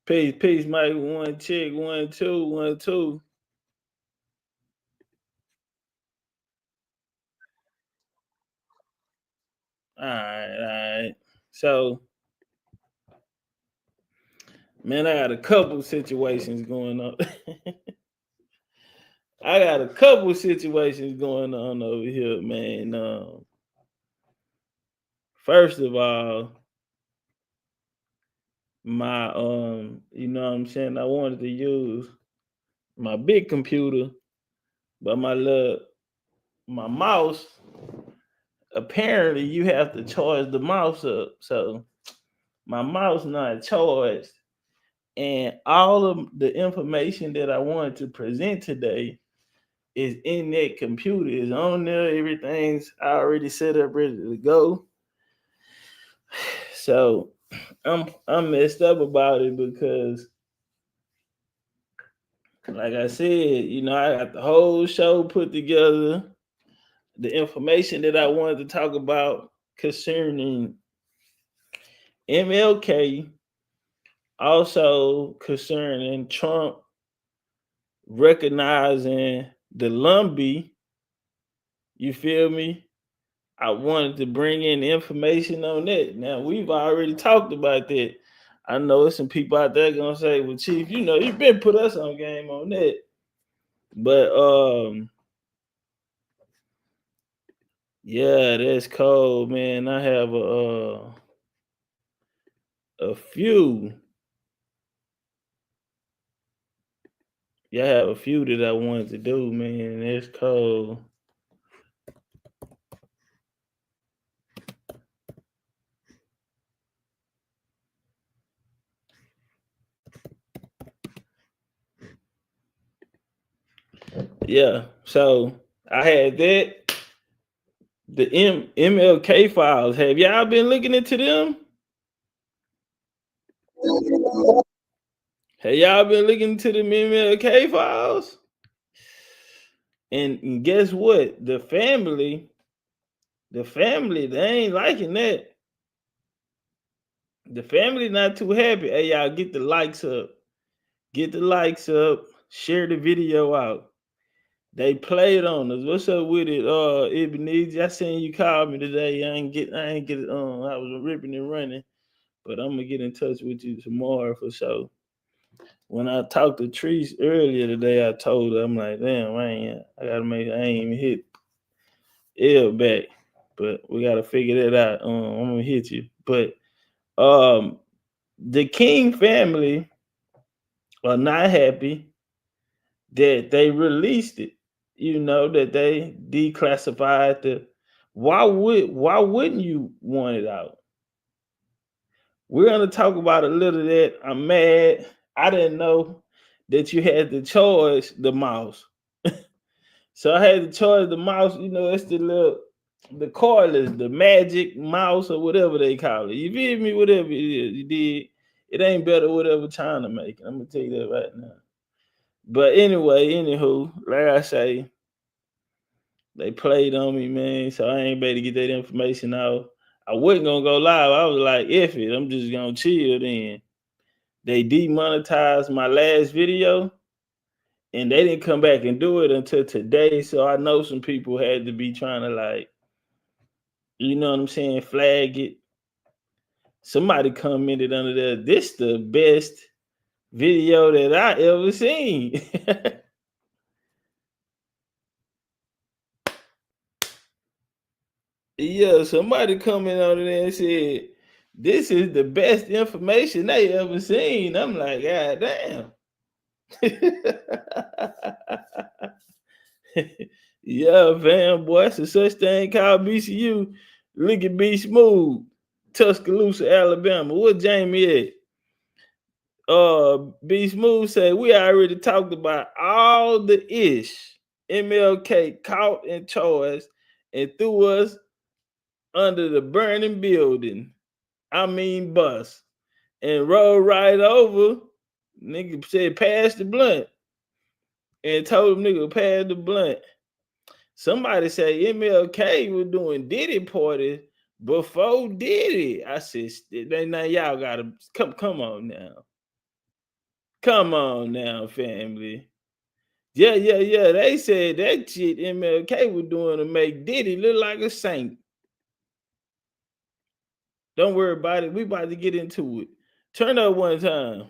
Peace, Mike. One check, 1 2 1 2. All right. So, man, I got a couple situations going on. I got a couple situations going on over here, man. First of all, my you know what I'm saying, I wanted to use my big computer, but my mouse, apparently you have to charge the mouse up. So my mouse not charged. And all of the information that I wanted to present today is in that computer, is on there. Everything's already set up, ready to go. So I'm messed up about it because, like I said, I got the whole show put together, the information that I wanted to talk about concerning MLK, also concerning Trump recognizing the Lumbee. You feel me? I wanted to bring in information on that. Now, we've already talked about that. I know there's some people out there gonna say, well, Chief, you've been put us on game on that. But yeah, that's cold, man. I have a few. Yeah, I have a few that I wanted to do, man. That's cold. Yeah, so I had that. The MLK files. Have y'all been looking into them? Have y'all been looking into the MLK files? And guess what? The family, they ain't liking that. The family not too happy. Hey, y'all, get the likes up. Get the likes up. Share the video out. They played on us. What's up with it? Ebenezer, I seen you call me today. I ain't get it on. I was ripping and running. But I'm gonna get in touch with you tomorrow for sure. When I talked to Treese earlier today, I told her, I'm like, damn, I ain't even hit L back. But we gotta figure that out. I'm gonna hit you. But the King family are not happy that they released it. That they declassified the. Why wouldn't you want it out? We're gonna talk about a little of that. I'm mad. I didn't know that you had to charge the mouse. So I had to charge the mouse. It's the cordless, the magic mouse or whatever they call it. You feel me? Whatever it is, you did. It ain't better whatever China making. I'm gonna tell you that right now. But anyway, anywho, like I say, they played on me, man. So I ain't able to get that information out. I wasn't gonna go live. I was like, F it. I'm just gonna chill then. They demonetized my last video and they didn't come back and do it until today. So I know some people had to be trying to, like, you know what I'm saying, flag it. Somebody commented under there, this the best video that I ever seen. Yeah, somebody commented under there and said, this is the best information they ever seen. I'm like, God damn. Yeah, fam, boy, it's a such thing called BCU. Look at B Smooth, Tuscaloosa, Alabama. What Jamie at? B Smooth said we already talked about all the ish. MLK caught and charged and threw us under the burning building. I mean bus. And rode right over. Nigga said pass the blunt. And told him nigga pass the blunt. Somebody say MLK was doing Diddy parties before Diddy. I said, now y'all gotta come on now. Come on now, family. Yeah. They said that shit MLK was doing to make Diddy look like a saint. Don't worry about it. We about to get into it. Turn up one time.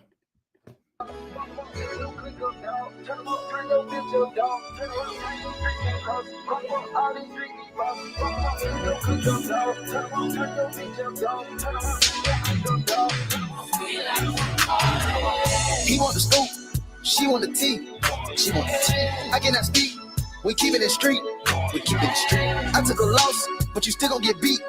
He want the scoop, she want the tea, she want the tea. I cannot speak, we keep it in street, we keep it in street. I took a loss, but you still gon' get beat.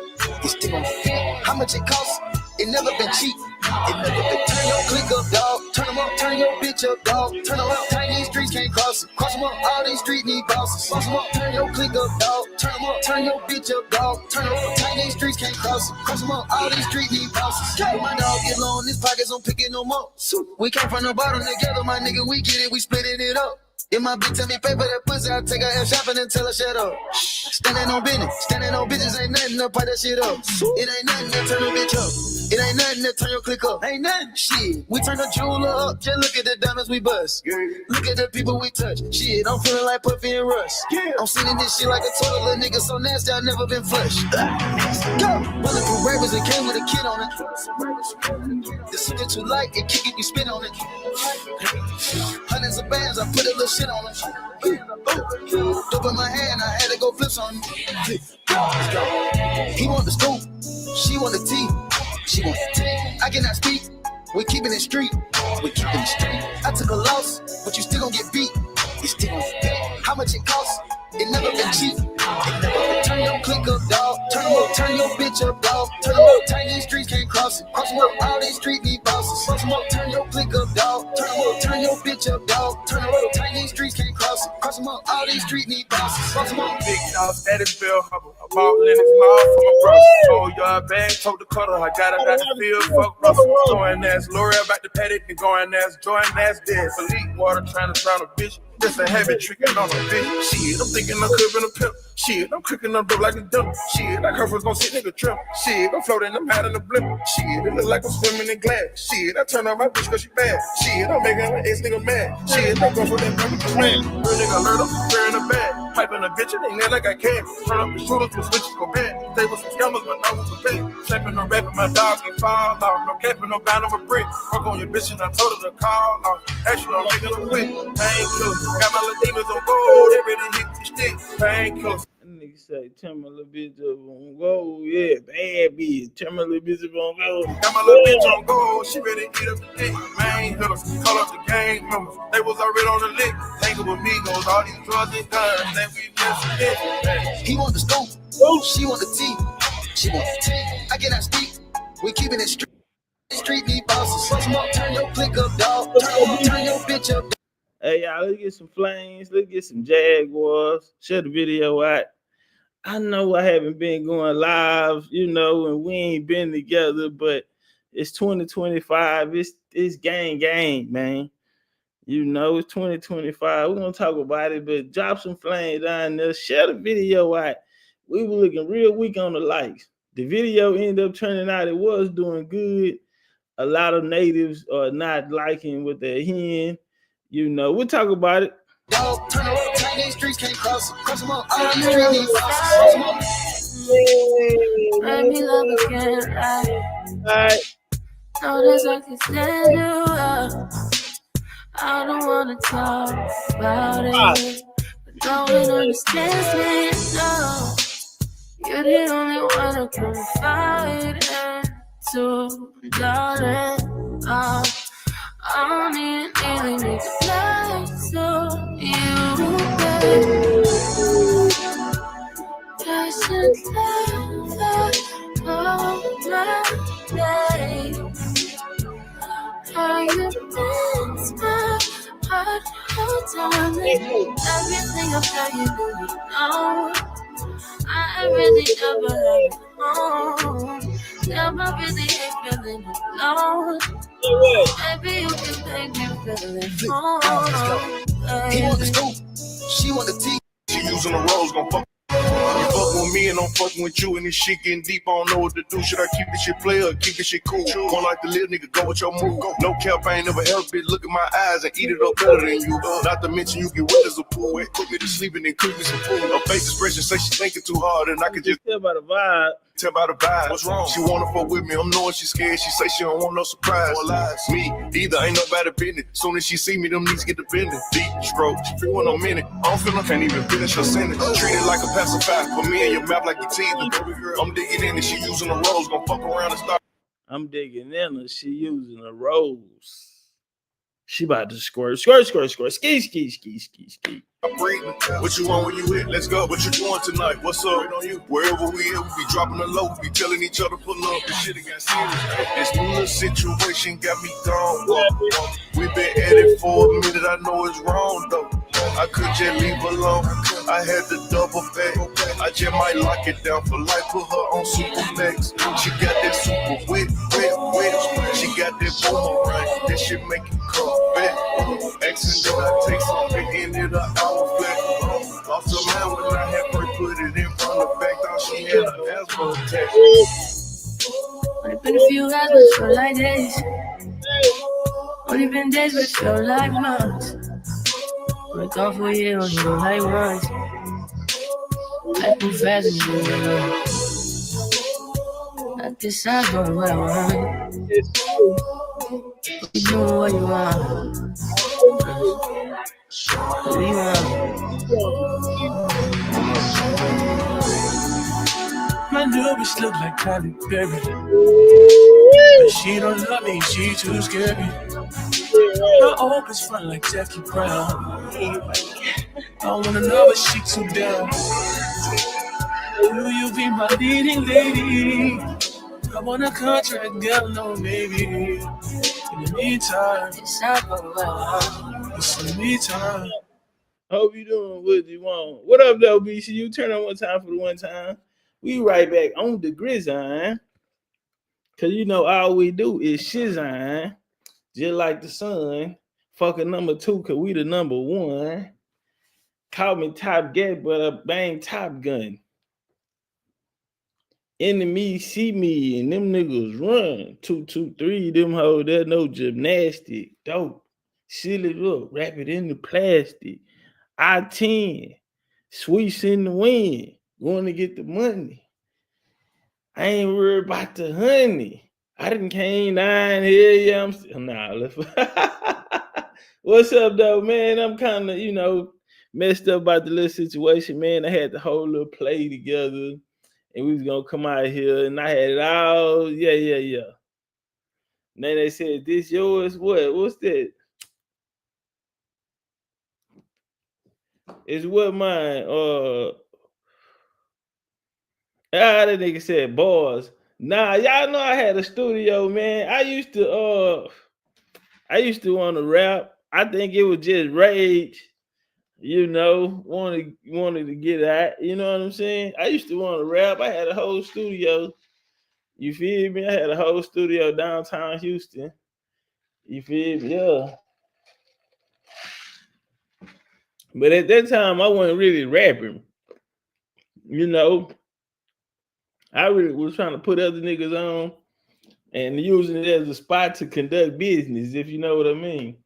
You still gon' get beat. How much it costs? It never been cheap. It never been. Turn your click up, dog. Turn them up, turn your bitch up, dog. Turn them up, turn these streets can't cross it. Cross them up, all these streets need bosses. Cross them up, turn your click up, dog. Turn them up, turn your bitch up, dog. Turn them up, turn these streets can't cross it. Cross them up, all these streets need bosses. When my dog get low in his pockets, I'm picking no more. We came from the bottom together, my nigga, we get it, we splitting it up. If my bitch tell me pay for that pussy, I'll take her ass shopping and tell her shut up. Standing on business, standing on bitches ain't nothing to pipe that shit up. It ain't nothing to turn a bitch up. It ain't nothing to turn your click up. Ain't nothing, shit. We turn the jeweler up, just look at the diamonds we bust. Look at the people we touch. Shit, I'm feeling like Puffy and Russ. I'm sending this shit like a toilet, little nigga so nasty, I never been flushed. Go! Bulletproof rappers and came with a kid on it. The shit too light, it kick it, you spin on it. Hundreds of bands, I put a little shit on it. Dope in my hand, I had to go flips on it. He want the scoop, she want the tea, she want the tea. I cannot speak, we keeping it street, we keeping it street. I took a loss, but you still gon' get beat. You still gon' get beat. How much it costs? It never been cheap. It never been. Turn your click up, dog. Turn them up, turn your bitch up, dog. Turn them up, turn these streets can't cross it. Cross them up, all these streets need bosses. Cross them up, turn your click up, dog. Turn them up, turn your bitch up, dog. Turn them up, turn these streets can't cross it. Cross them up, all these streets need bosses. Cross them up. Big dog, status bill, hubble. I bought Lennox Mall for my brother. Oh, yard bag, tote the cutter. I got it out the field, fuck Russell. Going ass L'Oreal about the paddock and going ass Jordan ass dead. Elite water trying to drown a bitch. That's a habit tricking on a bitch. Shit, I'm thinking I'm clipping a pimp. Shit, I'm cooking up dope like a dump. Shit, like her first gon' sit nigga trim. Shit, I'm floating, I'm out in the blimp. Shit, it look like I'm swimming in glass. Shit, I turn on my bitch cause she bad. Shit, I'm making my ex nigga mad. Shit, I'm going for that number man. Real nigga alert, I'm wearing a bag. Piping a bitch, it ain't there like I can. Turn up the shooters, the switches go bad. Stay with some scammers, but no one's a pay. Slapping no rap, my dog can fall off. No cap and no bound of a brick. Fuck on your bitch and I told her to call off. Actually, I'm making a quit. Painkillers, got my little demons on gold. They ready to hit the stick. Painkillers. Nigga say, turn my little bitch up on gold. Yeah, bad bitch. Turn my little bitch up on gold. Got my little bitch on gold. She ready to eat up the dick. Main hitters, call up the gang members. They was already on the lick. Tangled with Migos, all these drugs and guns. That we missing it. He want the scoop, she want the tea, she want the tea. I cannot speak, we keeping it street. Street need bosses. Cross them up, turn your click up, dog. Turn your bitch up. Hey, y'all, let's get some flames. Let's get some Jaguars. Share the video out. I know I haven't been going live, you know, and we ain't been together, but it's 2025. It's gang, man. You know, it's 2025. We're going to talk about it, but drop some flames down there. Share the video out. We were looking real weak on the likes. The video ended up turning out, it was doing good. A lot of natives are not liking what they're hearing. You know, we'll talk about it. Dog, turn up, turn these streets can't cross them up, all these streets need bosses. Let me love again. Alright. Know this I can stand you up. I don't wanna talk about it, but no one understands me. No, you're the only one who can confide into, darling. I don't even need to lie to you, baby. Passion never hold my day. How you dance my heart, oh darling. Everything I tell you, you know. I really never had it home. Never really ain't feeling alone. Maybe you can make me feel it home. He want the scoop, she want the tea. She using the rose, gon' fuck. You fucking with me and I'm fucking with you, and this shit getting deep, I don't know what to do. Should I keep this shit play or keep this shit cool? One like the little nigga, go with your move. No cap, I ain't never helped it. Look at my eyes and eat it up better than you. Not to mention you get wet as a pool. Put me to sleep and then cook me some food. Her face expression say she thinking too hard, and I can just tell by the vibe. Tell by the vibe. What's wrong? She wanna fuck with me. I'm knowing she's scared. She say she don't want no surprise. Me, either ain't nobody business. Soon as she see me, them knees get defended. Deep stroke. She feel when I'm in it. I don't feel I can't even finish her sentence. Treat it like a pacifier. For me and your mouth like your teeth. Baby girl, I'm digging in and she using the rose. Gonna fuck around and start. I'm digging in and she using the rose. She about to squirt, ski. I'm breathing. What you want when you hit? Let's go. What you doing tonight? What's up? Wait on you. Wherever we at, we be dropping the low. We be telling each other pull up. This shit got serious. This new situation got me gone. We been at it for a minute. I know it's wrong though. I could just leave alone. I had to double back. I just might lock it down for life. Put her on Super Max. She got that super wet. She got that boomerang. That shit make it come back. Accident, I take something in it an hour flat. Lost her mind when I had first put it in front of back. Thought she had an asthma attack. Only been a few hours, but it feel like days. Only been days, but it feel like months. We're gone for a year, only feel like once. Life move fast and you know. Not this time, going what I want. You doing what you want. What you want. My new bitch look like Halle Berry. But she don't love me, she too scary. Her old bitch front like Jackie Brown. I wanna know but she too down. Will you be my leading lady? I want a contract, girl, no maybe. In the meantime, It's not going well. it's in the meantime. Hope you doing what you want. What up, though, BC? You turn on one time for the one time. We right back on the grizzine. Cause you know all we do is shizine. Just like the sun. Fucking number 2, cause we the number 1. Call me Top Gat, but I bang Top Gun. Enemies see me and them niggas run. 2, 2, 3, them hoes, there's no gymnastic. Dope. Seal it up, wrap it in the plastic. I-10, sweets in the wind, going to get the money. I ain't worried about the honey. I done came down here, yeah, I'm still, nah, let's, what's up, though, man? I'm kind of, messed up about the little situation, man. I had the whole little play together, and we was going to come out here, and I had it all, yeah. Then they said, this yours? What? What's that? It's what mine. That nigga said bars. Nah, y'all know I had a studio, man. I used to want to rap. I think it was just rage, wanted to get out. You know what I'm saying? I used to want to rap. I had a whole studio. You feel me? I had a whole studio downtown Houston. You feel me? Yeah. But at that time, I wasn't really rapping. I really was trying to put other niggas on and using it as a spot to conduct business, if you know what I mean.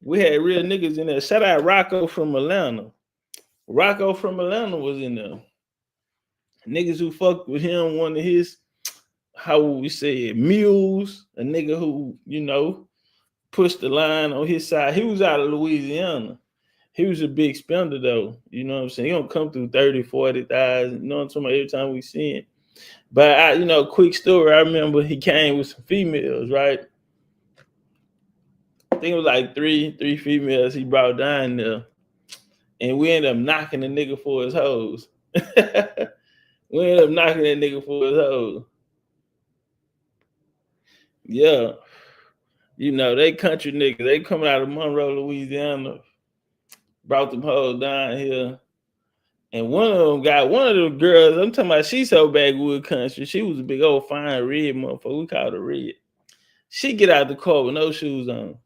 We had real niggas in there. Shout out Rocco from Atlanta. Rocco from Atlanta was in there. Niggas who fucked with him, one of his, how would we say it, mules, a nigga who, pushed the line on his side. He was out of Louisiana. He was a big spender, though. You know what I'm saying? He don't come through 30, 40,000. You know what I'm talking about? Every time we see him. But, quick story. I remember he came with some females, right? I think it was like three females he brought down there. And we ended up knocking the nigga for his hoes. We ended up knocking that nigga for his hoes. Yeah. They country niggas. They coming out of Monroe, Louisiana. Brought them hoes down here. And one of them girls, I'm talking about, she so backwood country. She was a big old fine red motherfucker. We called her red. She get out the car with no shoes on.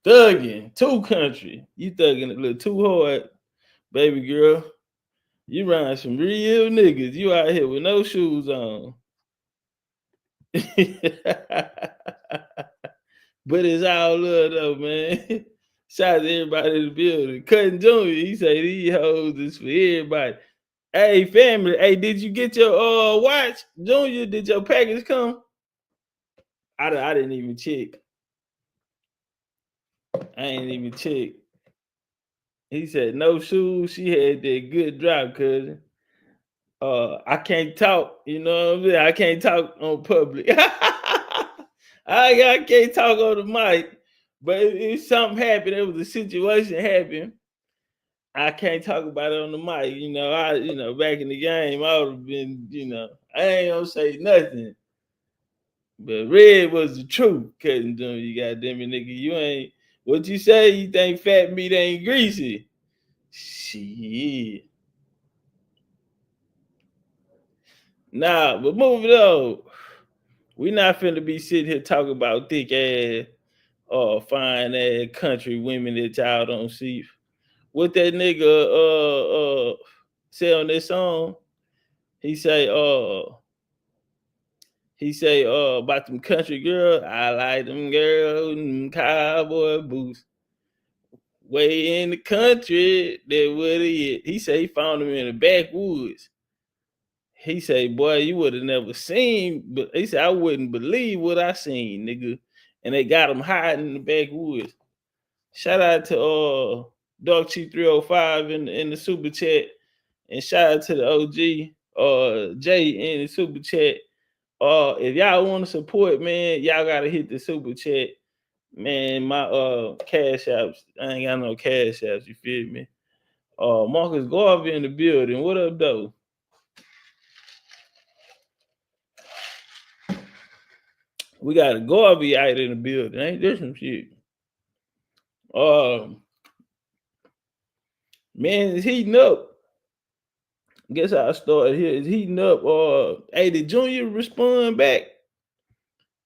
Thugging, too country. You thugging a little too hard, baby girl. You run some real niggas. You out here with no shoes on. But it's all love though, man. Shout out to everybody in the building. Cutting Junior, he say these hoes is for everybody. Hey, family. Hey, did you get your watch, Junior? Did your package come? I didn't even check. I ain't even check. He said no shoes. She had that good drop, cousin. I can't talk. You know what I'm saying? I can't talk on public. I can't talk on the mic. But if something happened, it was a situation happened. I can't talk about it on the mic. Back in the game, I would have been, I ain't gonna say nothing. But red was the truth, cousin Junior. You goddamn it, nigga. You ain't what you say. You think fat meat ain't greasy? Shit. Nah, but moving on. We not finna be sitting here talking about thick ass or fine ass country women that y'all don't see. What that nigga say on this song? He say about them country girls. I like them girls in cowboy boots. Way in the country, that what he is. He say he found them in the backwoods. He say, boy, you would have never seen, but he said, I wouldn't believe what I seen, nigga. And they got him hiding in the backwoods. Shout out to Dark Chief 305 in the super chat. And shout out to the OG Jay in the super chat. If y'all want to support, man, y'all gotta hit the super chat. Man, my cash apps, I ain't got no cash apps, you feel me? Marcus Garvey in the building. What up, though? We got a Garvey out in the building. Ain't this some shit? Man, it's heating up. Guess I'll start here. It's heating up. Hey, did Junior respond back?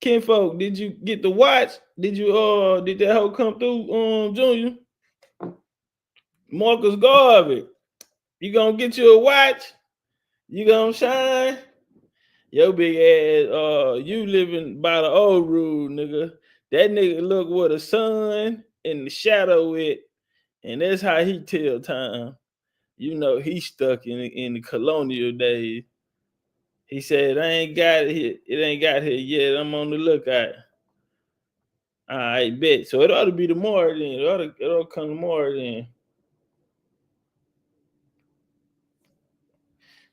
Kinfolk, did you get the watch? Did that hoe come through, Junior? Marcus Garvey, you gonna get you a watch? You gonna shine? Yo big ass, you living by the old rule, nigga. That nigga look where the sun and the shadow it, and that's how he tell time. You know he stuck in the colonial days. He said, I ain't got it here. It ain't got here yet. I'm on the lookout. All right, bet. So it ought to be tomorrow then. It ought to come tomorrow then.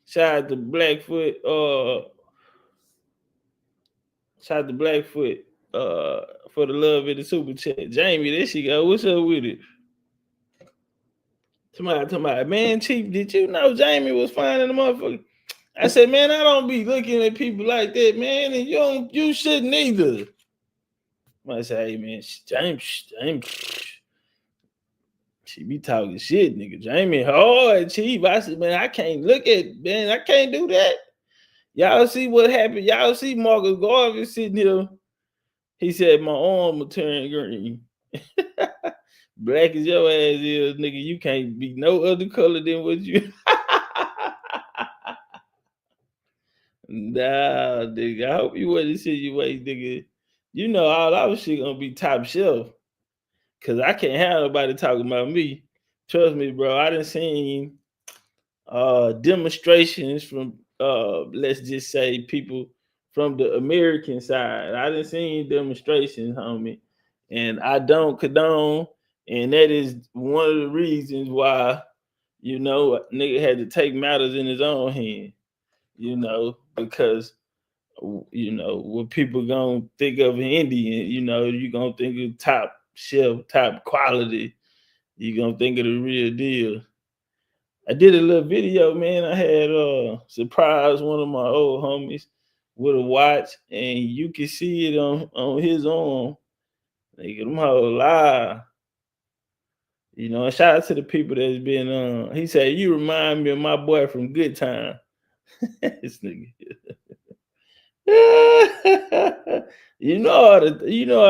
Shout out to Blackfoot. Shout out to Blackfoot for the love of the super chat. Jamie, there she go. What's up with it? Somebody, man, Chief, did you know Jamie was finding the motherfucker? I said, man, I don't be looking at people like that, man, and you shouldn't either. I say, hey, man, Jamie, she be talking shit, nigga. Jamie hard, Chief. I said, man, I can't look at, man, I can't do that. Y'all see what happened? Y'all see Marcus Garvey sitting here. He said, my arm will turn green. Black as your ass is, nigga. You can't be no other color than what you. Nah, nigga. I hope you wasn't situation, nigga. You know all our shit gonna be top shelf. Cause I can't have nobody talking about me. Trust me, bro. I done seen demonstrations from let's just say people from the American side. I done seen demonstrations, homie. And I don't condone. And that is one of the reasons why, nigga had to take matters in his own hand. Because what people gonna think of an Indian, you gonna think of top shelf, top quality. You gonna think of the real deal. I did a little video, man. I had surprised one of my old homies with a watch, and you can see it on his arm. Nigga, them hoes live. And shout out to the people that's been on. He said, you remind me of my boy from Good Time. This nigga. you know how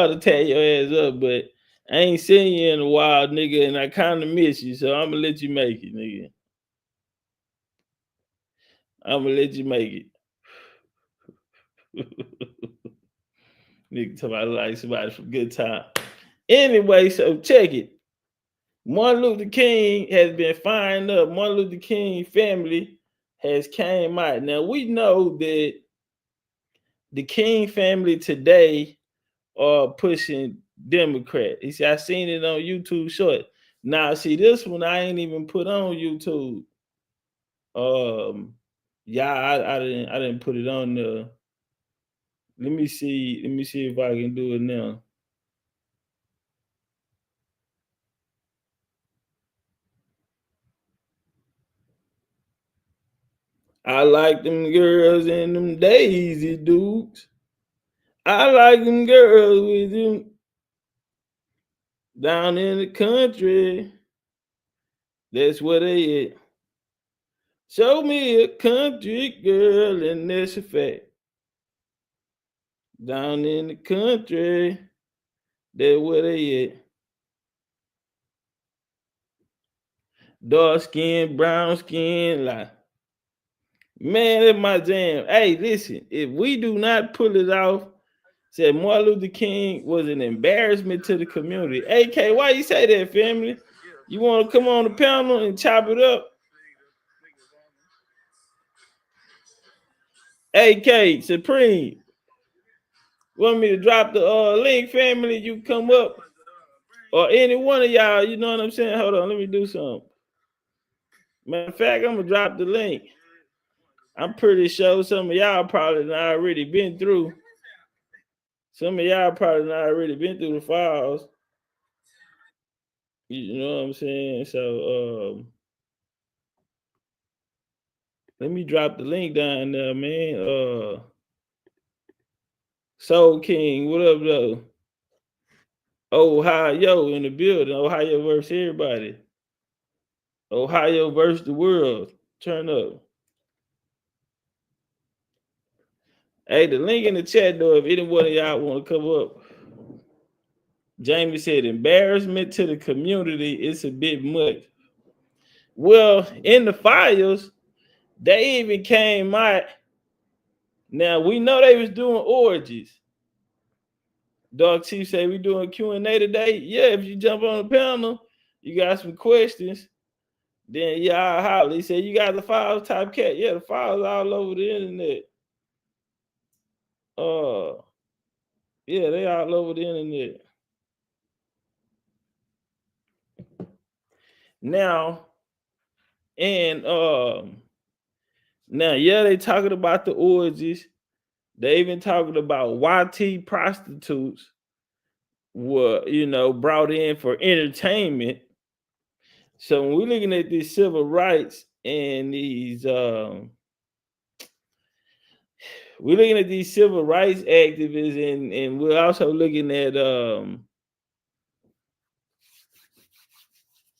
to tear your ass up, but I ain't seen you in a while, nigga, and I kind of miss you, so I'm gonna let you make it, nigga. I'm gonna let you make it. Nigga talk about like somebody from good time. Anyway, so check it. Martin Luther King has been firing up. Martin Luther King family has came out. Now we know that the King family today are pushing Democrat. He said, I seen it on YouTube short. Now, see, this one I ain't even put on YouTube. Yeah, I didn't put it on there. Let me see if I can do it now. I like them girls and them Daisy Dukes. I like them girls with them down in the country. That's where they at. Show me a country girl, and that's a fact. Down in the country, that's where they at. Dark skin, brown skin, like, man, that's my jam. Hey, listen, if we do not pull it off, said Martin Luther King was an embarrassment to the community. AK, why you say that, family? You want to come on the panel and chop it up? AK, Supreme, want me to drop the link, family? You come up, or any one of y'all, you know what I'm saying? Hold on, let me do something. Matter of fact, I'm gonna drop the link. I'm pretty sure some of y'all probably not already been through. Some of y'all probably not already been through the files. You know what I'm saying? So let me drop the link down there, man. Soul King, what up though? Ohio in the building. Ohio versus everybody. Ohio versus the world. Turn up. Hey, the link in the chat though, if any one of y'all want to come up. Jamie said, embarrassment to the community, it's a bit much. Well, in the files, they even came out. Now, we know they was doing orgies. Dog Chief say we doing Q&A today. Yeah, if you jump on the panel, you got some questions, then y'all holler. He said, you got the files, TOPCATZ. Yeah, the files all over the internet. Yeah, they all over the internet. Now, and now, yeah, they talking about the orgies. They even talking about YT prostitutes were, brought in for entertainment. So when we're looking at these civil rights and these we're looking at these civil rights activists, and we're also looking at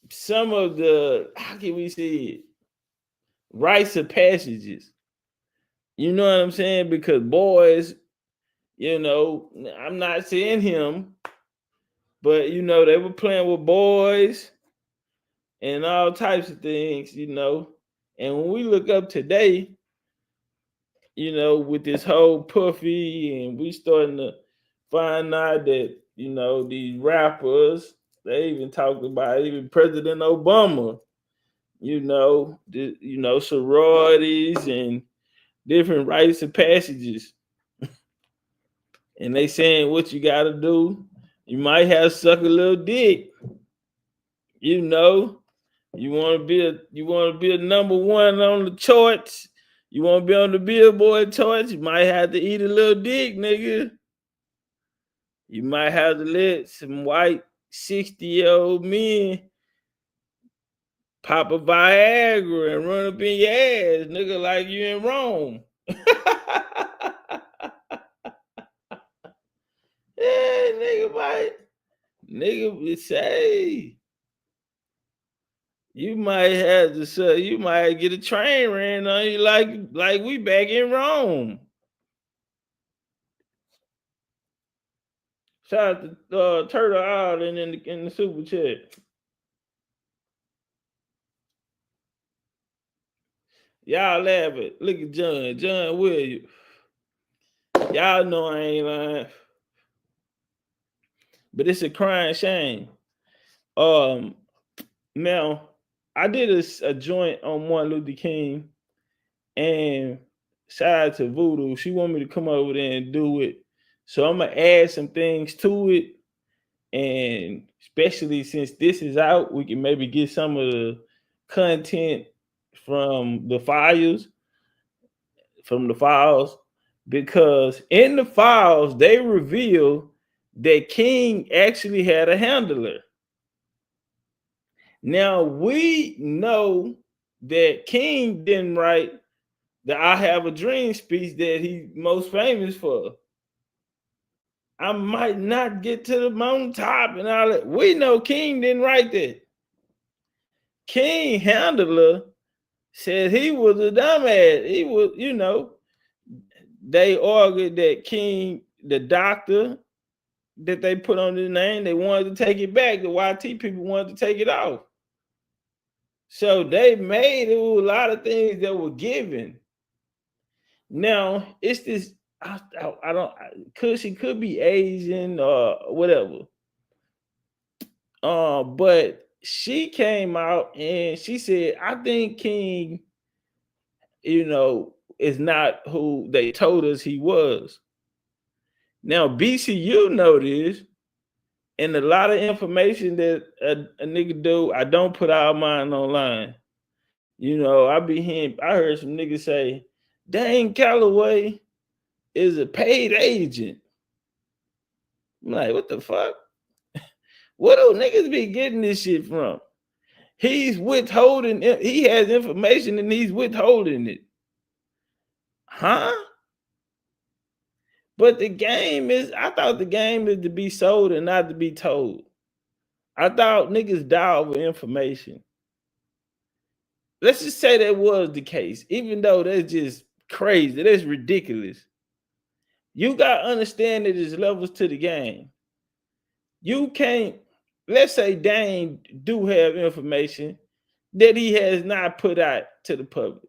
some of the, how can we see it, rites of passages. You know what I'm saying? Because boys, I'm not saying him, but they were playing with boys and all types of things, And when we look up today, with this whole Puffy, and we starting to find out that, these rappers, they even talked about even President Obama, sororities and different rites and passages. And they saying what you got to do. You might have to suck a little dick. You want to be a number one on the charts. You want to be on the Billboard charts. You might have to eat a little dick, nigga. You might have to let some white 60-year-old men pop a Viagra and run up in your ass, nigga, like you in Rome. Yeah, nigga would say you might have to, you might get a train ran on you like we back in Rome. Shout out to Turtle Island in the super chat. Y'all laugh at. Look at John Williams. Y'all know I ain't lying. But it's a crying shame. Now I did a joint on Martin Luther King, and shout out to Voodoo. She wanted me to come over there and do it. So I'm gonna add some things to it. And especially since this is out, we can maybe get some of the content from the files, because in the files they reveal that King actually had a handler. Now we know that King didn't write the "I Have a Dream" speech that he's most famous for. I might not get to the mountaintop and all that. We know King didn't write that. King handler said he was a dumbass. He was, they argued that King, the doctor that they put on his name, they wanted to take it back. The YT people wanted to take it off. So they made a lot of things that were given. Now it's this. I don't. She could be Asian or whatever. But she came out and she said, "I think King, is not who they told us he was." Now BCU know this, and a lot of information that a nigga do, I don't put all mine online. I heard some niggas say, "Dane Calloway is a paid agent." I'm like, what the fuck? Where do niggas be getting this shit from? He's withholding it. He has information and he's withholding it. Huh? But I thought the game is to be sold and not to be told. I thought niggas die over information. Let's just say that was the case, even though that's just crazy. That's ridiculous. You got to understand that there's levels to the game. You can't, let's say Dane do have information that he has not put out to the public.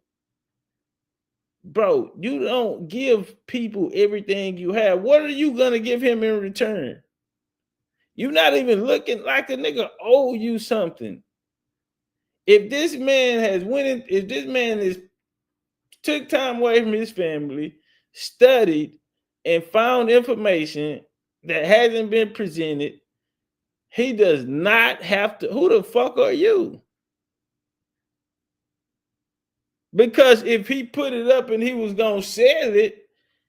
Bro, you don't give people everything you have. What are you going to give him in return? You're not even looking like a nigga owe you something. If this man is took time away from his family, studied, and found information that hasn't been presented, he does not have to. Who the fuck are you? Because if he put it up and he was gonna sell it,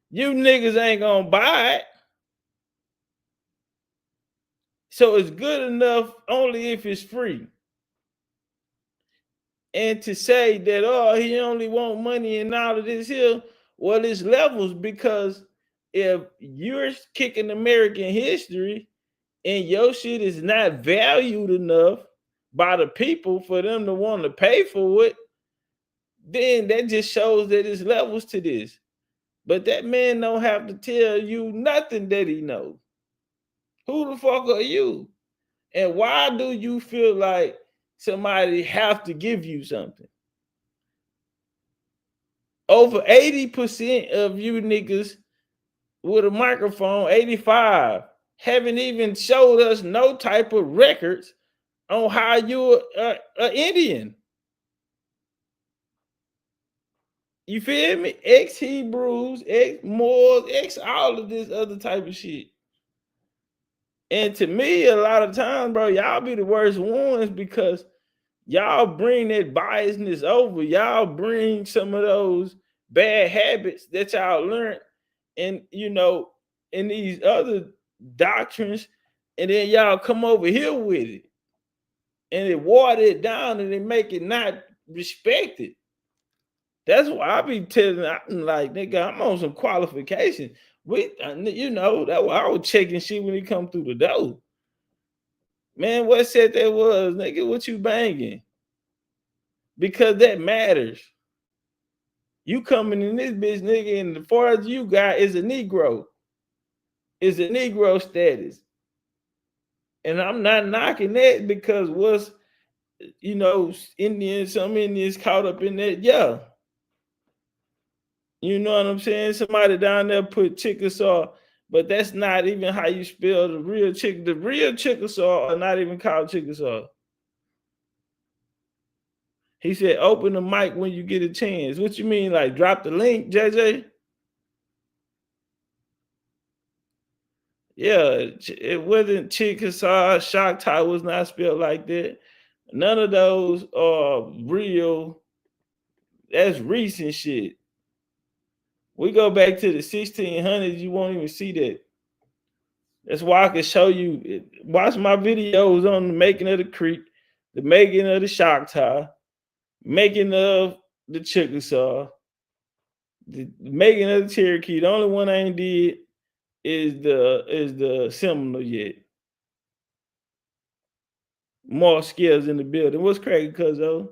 you niggas ain't gonna buy it. So it's good enough only if it's free. And to say that, he only want money and all of this here, well, it's levels, because if you're kicking American history and your shit is not valued enough by the people for them to want to pay for it, then that just shows that there's levels to this. But that man don't have to tell you nothing that he knows. Who the fuck are you? And why do you feel like somebody have to give you something? Over 80% of you niggas with a microphone, 85, haven't even showed us no type of records on how you're an Indian. You feel me? Ex-Hebrews, ex-Moors, all of this other type of shit. And to me, a lot of times, bro, y'all be the worst ones, because y'all bring that biasness over. Y'all bring some of those bad habits that y'all learned in these other doctrines, and then y'all come over here with it. And it water it down and they make it not respected. That's why I be telling, I'm like, nigga, I'm on some qualification. That's why I was checking shit when he come through the door. Man, what set that was, nigga? What you banging? Because that matters. You coming in this bitch, nigga, and as far as you got is a Negro. It's a Negro status. And I'm not knocking that, because some Indians caught up in that, yeah. You know what I'm saying? Somebody down there put Chickasaw, but that's not even how you spell the real chick. The real Chickasaw are not even called Chickasaw. He said, "Open the mic when you get a chance." What you mean, like drop the link, JJ? Yeah, it wasn't Chickasaw. Choctaw was not spelled like that. None of those are real. That's recent shit. We go back to the 1600s, you won't even see that. That's why I can show you. Watch my videos on the making of the Creek, the making of the Choctaw, making of the Chickasaw, the making of the Cherokee. The only one I ain't did is the Seminole yet. More skills in the building. What's cracking, cuz though?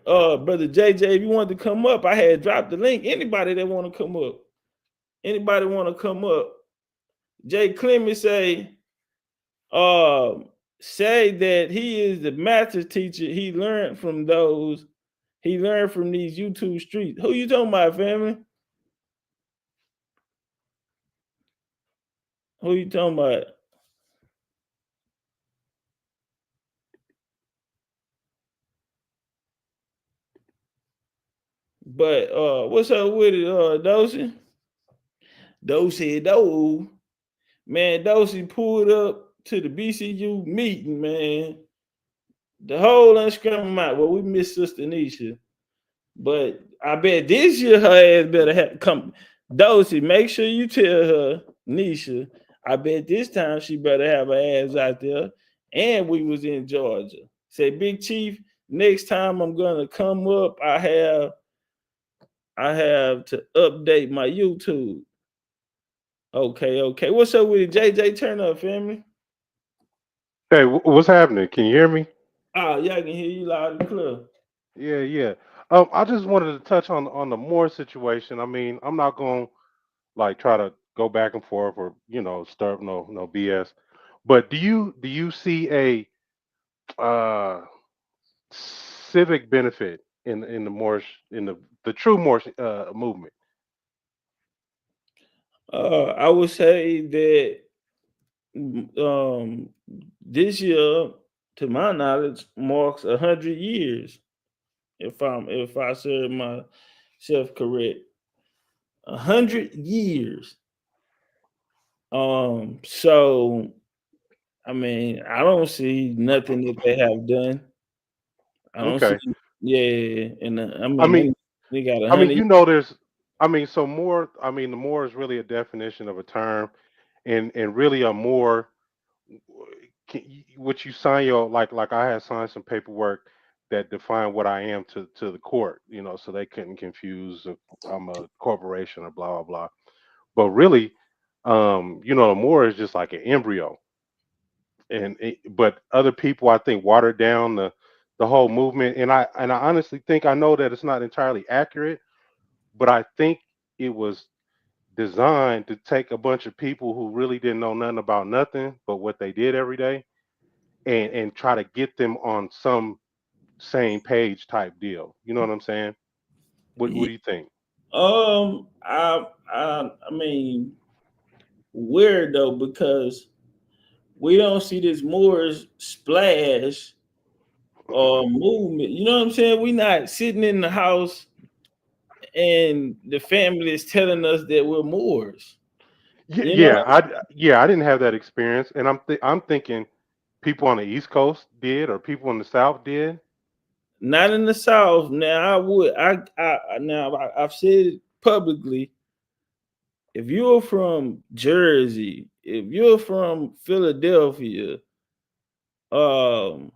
Brother JJ, if you want to come up, I had dropped the link. Anybody that want to come up, anybody want to come up? Jay Clemens say that he is the master teacher. He learned from those. He learned from these YouTube streets. Who you talking about, family? Who you talking about? But what's up with it, Dosey? Dosey. Man, Dosey pulled up to the BCU meeting, man. The whole unscrambled out. Well, we miss Sister Nisha. But I bet this year her ass better have come. Dosey, make sure you tell her, Nisha, I bet this time she better have her ass out there. And we was in Georgia. Say, Big Chief, next time I'm gonna come up, I have to update my YouTube. Okay. What's up with it? JJ, turn up, family. Hey, what's happening? Can you hear me? Oh, y'all can hear you loud and clear. Yeah. I just wanted to touch on the Moore situation. I mean, I'm not going to like try to go back and forth or stir up no BS. But do you see a uh civic benefit in the Moorish in the true Moorish movement? I would say that this year, to my knowledge, marks 100 years. If I serve myself correct, 100 years. So I mean, I don't see nothing that they have done. I don't see, Okay. yeah, and I I mean, mean they got I mean, 100. there's so Moor, I mean, the Moor is really a definition of a term and really a more what you sign your like I had signed some paperwork that defined what I am to the court, so they couldn't confuse if I'm a corporation or blah blah blah. But really, the more is just like an embryo, but other people I think watered down the whole movement, and I honestly think I know that it's not entirely accurate, but I think it was designed to take a bunch of people who really didn't know nothing about nothing but what they did every day and try to get them on some same page type deal. You know what I'm saying? What Yeah, do you think? I mean, weird though, because we don't see this Moors splash or movement. You know what I'm saying? We not sitting in the house and the family is telling us that we're Moors. Yeah, You know, I didn't have that experience, and I'm thinking people on the East Coast did, or people in the South did. not in the South. Now I would I've said it publicly. If you're from Jersey, if you're from Philadelphia, um,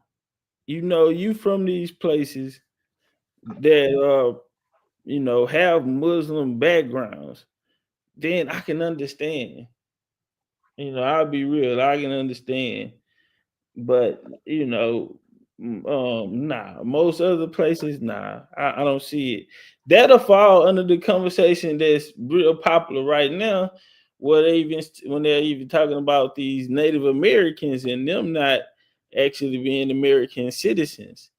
you from these places that have Muslim backgrounds, then I can understand. I'll be real, I can understand. But nah, most other places, nah, I don't see it. That'll fall under the conversation that's real popular right now, where when they're even talking about these Native Americans and them not actually being American citizens.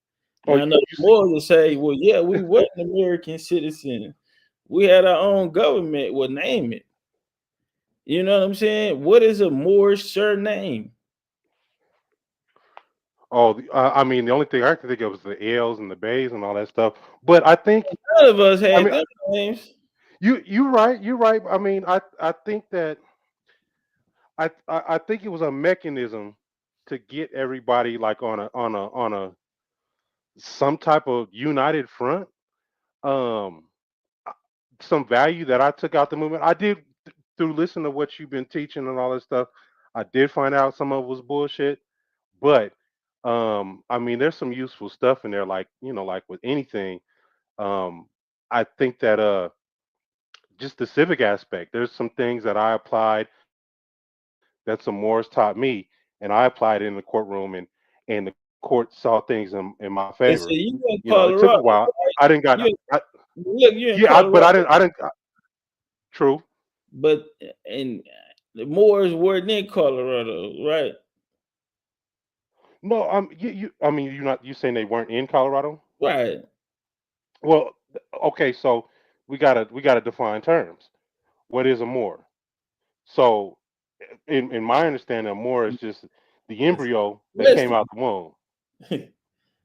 Oh, Now, I know the you see, Moors will say, well, yeah, we were an American citizen. We had our own government. Well, name it. You know what I'm saying? What is a Moorish surname? oh, I mean, the only thing I can think of is the L's and the Bays and all that stuff. But I think, None of us I had mean, them names. you're right. I mean, I think that I think it was a mechanism to get everybody like on a some type of united front. Um, uh, some value that I took out the movement. I did through listening to what you've been teaching and all that stuff. I did find out some of it was bullshit, but I mean, there's some useful stuff in there. Like like with anything, um, I think that just the civic aspect. There's some things that I applied that some Moors taught me, and I applied it in the courtroom, and the court saw things in my favor. And so you in It took a while. Colorado, I didn't got right? You look, you in yeah, but Colorado, I didn't. True. but and the Moors weren't in Colorado, right? No, I mean, you saying they weren't in Colorado? Right. Well, okay, so we gotta define terms. What is a Moor? So, in my understanding, a Moor is just the It's embryo that came Western. out the womb, A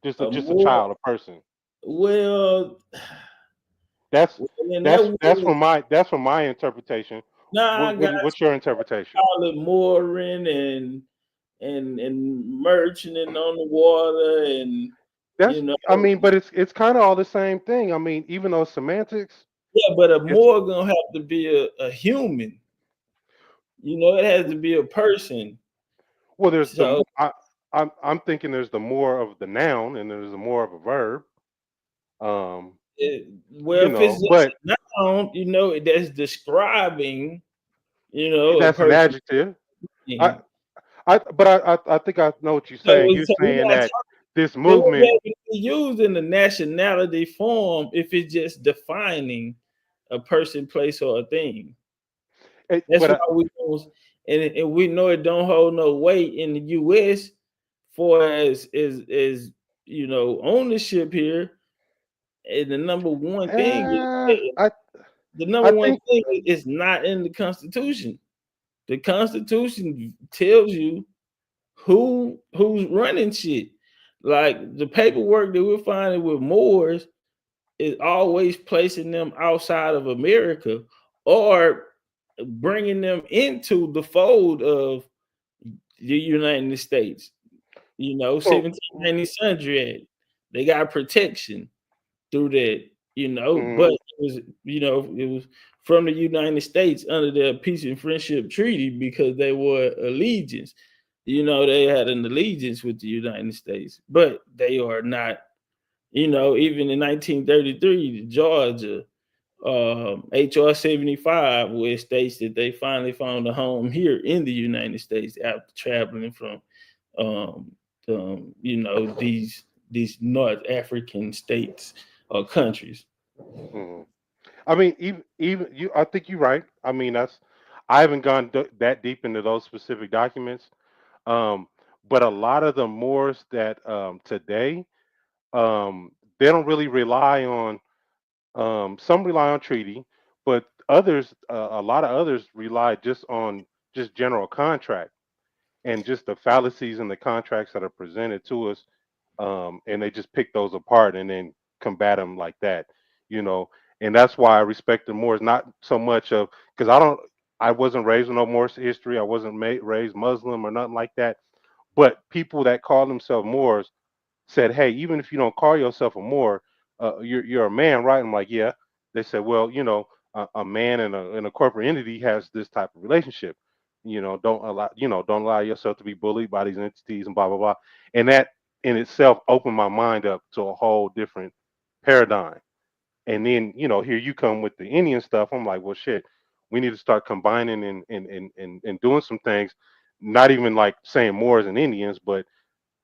just a Moor, child, a person. well, That's and that was that's from my interpretation. nah, I got What's your interpretation? call it mooring and merchant on the water and you That's know I mean, but it's kind of all the same thing. I mean, even though semantics, yeah, but a it's more gonna have to be a human. It has to be a person. well, there's So I'm thinking there's the more of the noun and there's the more of a verb. Um, well, if it's just but a noun, that's describing, a that's an person. adjective. I but I think I know what you're So, saying. You're so we're saying not that talking. this It won't be movement, able to be used in the nationality form if it's just defining a person, place, or a thing. That's but why we don't, and we know it don't hold no weight in the U.S. for as ownership here. And the number one thing uh, I the number I one think thing is not in the Constitution. The Constitution tells you who's running shit. Like the paperwork that we're finding with Moors is always placing them outside of America or bringing them into the fold of the United States. so. 1790 Sundry Act. They got protection through that, but Mhm, it was from the United States under their peace and friendship treaty because they were allegiance. They had an allegiance with the United States, but they are not, even in 1933, Georgia, HR 75, where it states that they finally found a home here in the United States after traveling from um, these North African states or countries. mhm. I mean, even you. I think you're right. I mean, I haven't gone that deep into those specific documents. Um, but a lot of the Moors that today, they don't really rely on. Some rely on treaty, but others, a lot of others rely just on just general contract and just the fallacies in the contracts that are presented to us, and they just pick those apart and then combat them like that, you know. And that's why I respect the Moors, not so much of because I wasn't raised with no Moorish history. I wasn't raised Muslim or nothing like that. But people that call themselves Moors said, "Hey, even if you don't call yourself a Moor, you're a man, right?" I'm like, "Yeah." They said, "Well, a man and a corporate entity has this type of relationship. Don't allow yourself to be bullied by these entities and blah blah blah." And that in itself opened my mind up to a whole different paradigm. And then here you come with the Indian stuff. I'm like, well, shit, we need to start combining and doing some things. Not even like saying Moors and Indians, but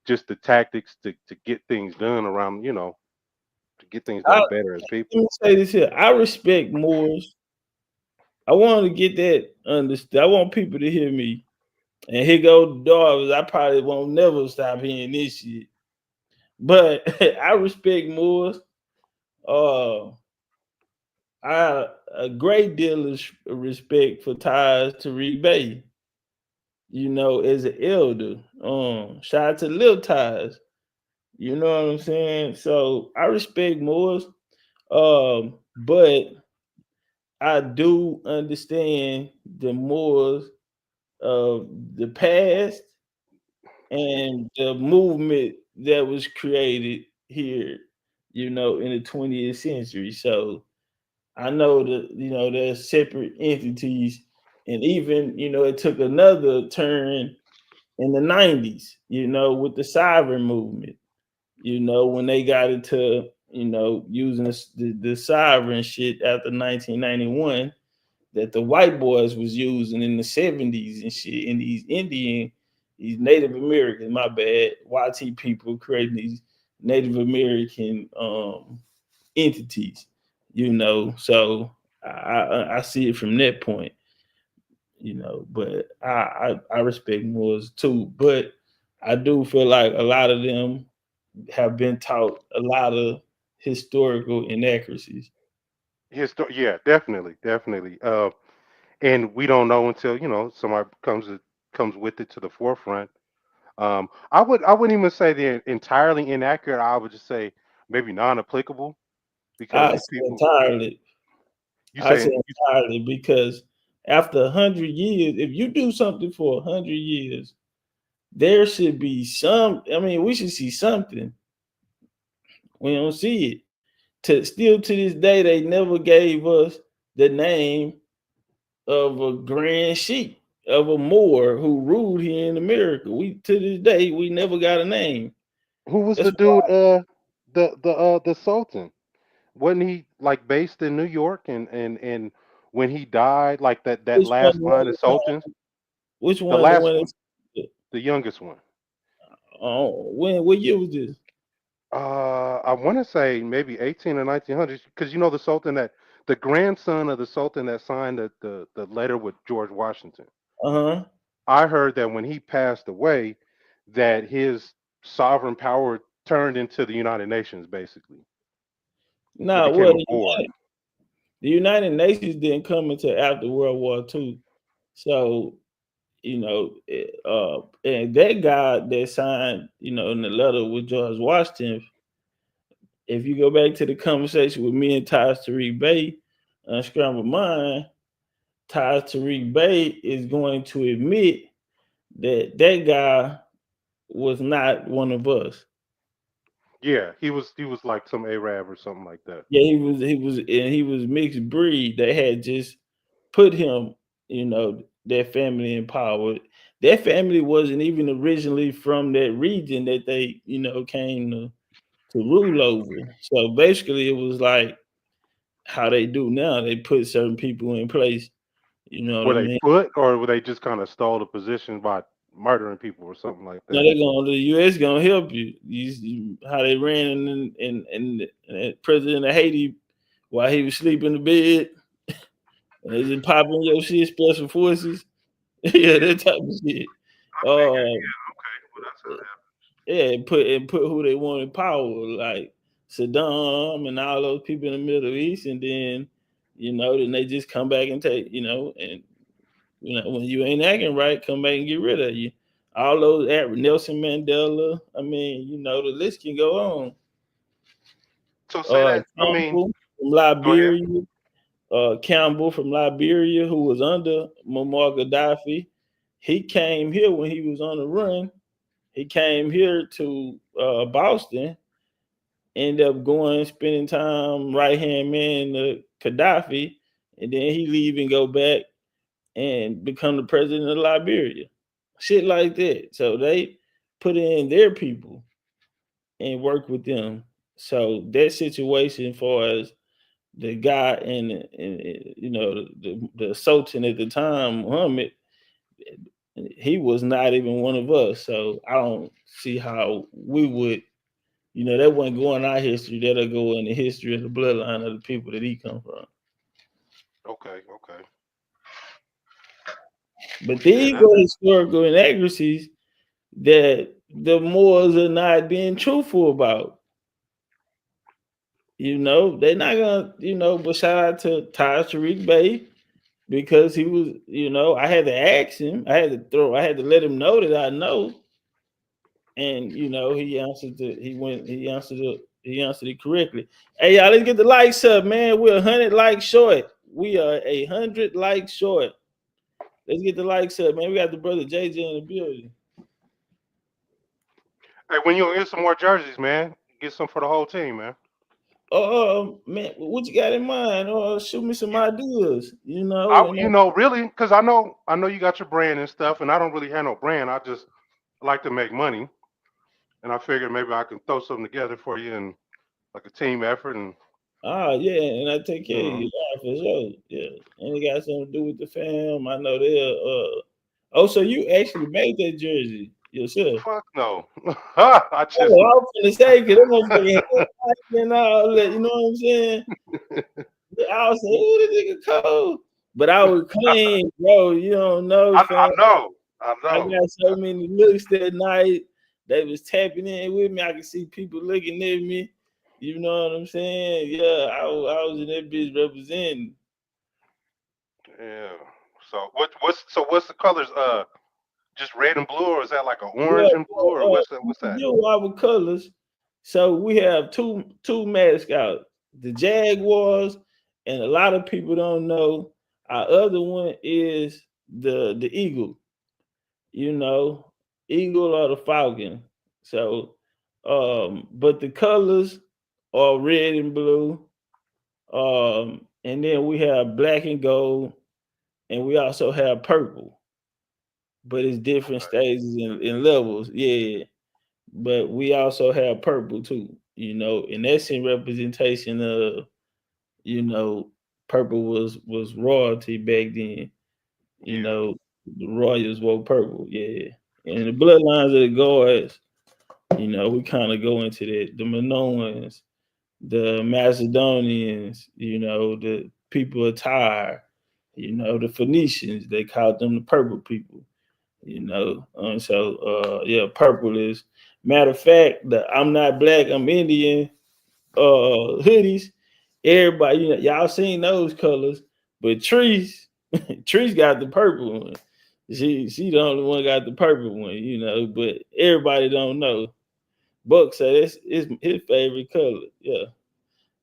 just the tactics to get things done around, to get things I, done better as let people. me say this here. I respect Moors. I want to get that understood. I want people to hear me. And here go Darvis. I probably won't never stop hearing this shit. But I respect Moors. Uh, I a great deal of respect for ties to Reed Bay. As an elder. Shout out to Lil Ties. You know what I'm saying? So I respect Moors. But I do understand the Moors of the past and the movement that was created here, in the 20th century. So I know that, there's separate entities, and even, it took another turn in the 90s, with the sovereign movement, when they got into, using the sovereign shit after 1991 that the white boys was using in the 70s and shit, and these Native American, my bad, YT people creating these Native American entities, So I see it from that point, but I respect Moors too, but I do feel like a lot of them have been taught a lot of historical inaccuracies. Yeah, definitely, definitely. And we don't know until somebody comes with it to the forefront. I wouldn't even say they're entirely inaccurate. I would just say maybe non-applicable I because say people. entirely. You I say say entirely because after 100 years, if you do something for 100 years, there should be some. I mean, we should see something. We don't see it. To this day, they never gave us the name of a grand sheik of a Moor who ruled here in America. We to this day we never got a name. who was the That's dude? The Sultan. Wasn't he like based in New York? And when he died, like that which one. last line of Sultan's, Which the one? The last one. one, the youngest one. Oh, when? What year was this? I want to say maybe 18 or 1900s, because the Sultan the grandson of the Sultan that signed the letter with George Washington. Uh huh. I heard that when he passed away, that his sovereign power turned into the United Nations. Basically, it Nah, became well, a board. the United Nations didn't come until after World War II. So and that guy that signed, in the letter with George Washington, if you go back to the conversation with me and Taj Tariq Bay, Unscrambled Mind, Taj Tariq Bay is going to admit that that guy was not one of us. Yeah, he was like some Arab or something like that. Yeah, he was mixed breed. They had just put him, that family in power. That family wasn't even originally from that region that they, came to rule over. So basically, it was like how they do now. They put certain people in place. You know what Were I they mean? put, or were they just kind of stole the position by murdering people or something like Now that? they're going. The U.S. gonna help you. How they ran in President of Haiti while he was sleeping in the bed, and they just popping your shit, special forces. Yeah, that type of shit. I figured, Uh, yeah, okay. Well, that's how that yeah, and put who they want in power, like Saddam and all those people in the Middle East, and then then they just come back and take, and when you ain't acting right, come back and get rid of you. All those Nelson Mandela. I mean, the list can go on. So say that. I mean, Campbell from go ahead. Liberia. Campbell from Liberia, who was under Muammar Gaddafi. He came here when he was on the run. He came here to Boston, ended up going, spending time right hand man to Gaddafi, and then he leave and go back and become the president of Liberia. Shit like that. So they put in their people and work with them. So that situation, for as the guy and the Sultan at the time, Muhammad, he was not even one of us. So I don't see how we would, that wasn't going our history. That'll go in the history of the bloodline of the people that he come from. Okay, okay. But Yeah, these that. are historical inaccuracies that the Moors are not being truthful about. They're not gonna, but shout out to Ty Tariq Bay because he was, I had to ask him, I had to let him know that I know, and he answered it correctly. Hey y'all, let's get the likes up, man. We're 100 likes short. We are 100 likes short. Let's get the likes up, man. We got the brother JJ in the building. Hey, when you get some more jerseys, man, get some for the whole team, man. Man, what you got in mind? Shoot me some ideas. Really, because I know you got your brand and stuff, and I don't really have no brand. I just like to make money, and I figured maybe I can throw something together for you and like a team effort, and Yeah, and I take care you of know, you, for sure. Yeah, and it got something to do with the fam. I know they're. Oh, so you actually made that jersey yourself? fuck no. I Oh, just I was gonna say, cause them motherfucking head and all that. You know what I'm saying? I was like, "Ooh, this nigga cold," but I was clean, bro. You don't know, I fam. know, I I know. got so many looks that night. They was tapping in with me. I could see people looking at me. You know what I'm saying? Yeah, I was in that bitch representing. Yeah. So what's the colors? Just red and blue, or is that like an Yeah, orange and blue, or what's that? we What's that? do our colors. So we have two mascots, the Jaguars, and a lot of people don't know. Our other one is the Eagle. You know, Eagle or the Falcon. So, but the colors are red and blue. And then we have black and gold, and we also have purple, but it's different Okay. stages and levels. Yeah, but we also have purple too. And that's in representation of, you know, purple was royalty back then. You Yeah. know, the royals wore purple. Yeah, and the bloodlines of the guards. We kind of go into that. The Minoans, the Macedonians, the people of Tyre, the Phoenicians, they called them the purple people, yeah, purple is, matter of fact, the I'm not black, I'm Indian hoodies. Everybody, y'all seen those colors, but Trees, Trees got the purple one. She the only one got the purple one, but everybody don't know. Buck said it's his favorite color. Yeah.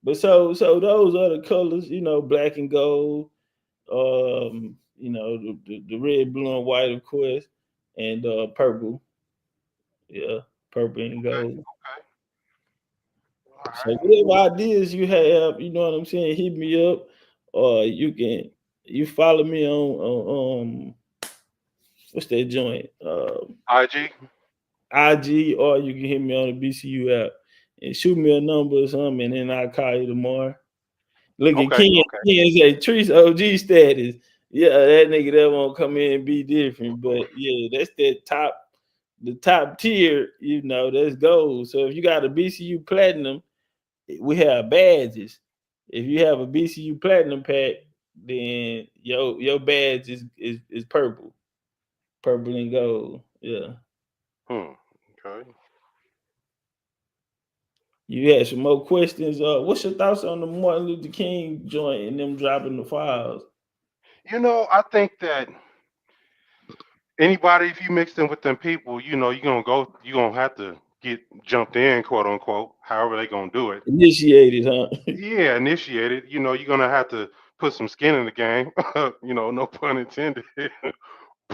But so those other colors, black and gold, the red, blue, and white, of course, and purple. Yeah, purple and Okay. gold. Okay. All So right. whatever ideas you have, you know what I'm saying, hit me up, or you follow me on what's that joint? IG. IG, or you can hit me on the BCU app and shoot me a number or something, and then I'll call you tomorrow. Look at Okay. Ken. Okay. Ken say Trees OG status. Yeah, that nigga that won't come in and be different. But yeah, that's the top tier, that's gold. So if you got a BCU platinum, we have badges. If you have a BCU platinum pack, then your badge is purple. Purple and gold. Yeah. Hmm. Okay. You had some more questions. What's your thoughts on the Martin Luther King joint and them dropping the files? I think that anybody, if you mixed in with them people, you're gonna have to get jumped in, quote unquote, however they gonna do it. Initiated, huh? Yeah, initiated. You're gonna have to put some skin in the game. No pun intended.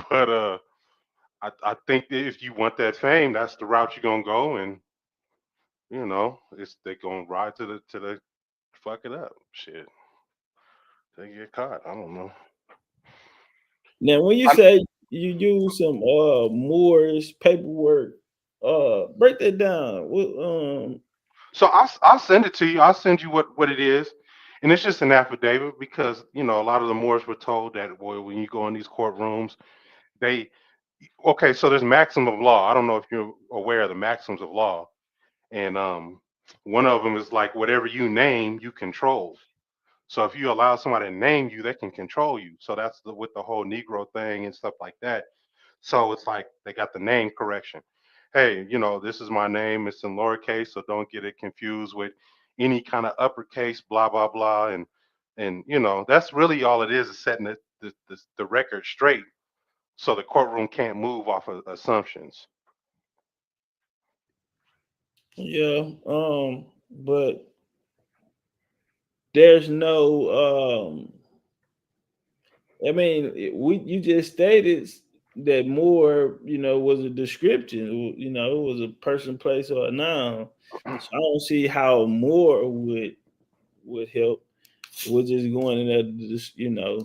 But I think that if you want that fame, that's the route you're gonna go, and it's they gonna ride to the fuck it up. Shit, they get caught. I don't know. Now, when you I, say you use some Moore's paperwork, break that down. so I'll send it to you. I'll send you what it is, and it's just an affidavit because a lot of the Moors were told that, boy, when you go in these courtrooms, they okay. So there's maxim of law. I don't know if you're aware of the maxims of law, and one of them is like whatever you name, you control. So if you allow somebody to name you, they can control you. So that's with the whole Negro thing and stuff like that. So it's like they got the name correction. hey, this is my name. It's in lowercase, so don't get it confused with any kind of uppercase, blah blah blah, and that's really all it is setting the record straight, so the courtroom can't move off of assumptions. Yeah. But there's no I mean, you just stated that more, was a description. It was a person, place, or a noun. So I don't see how more would help. We're just going in there,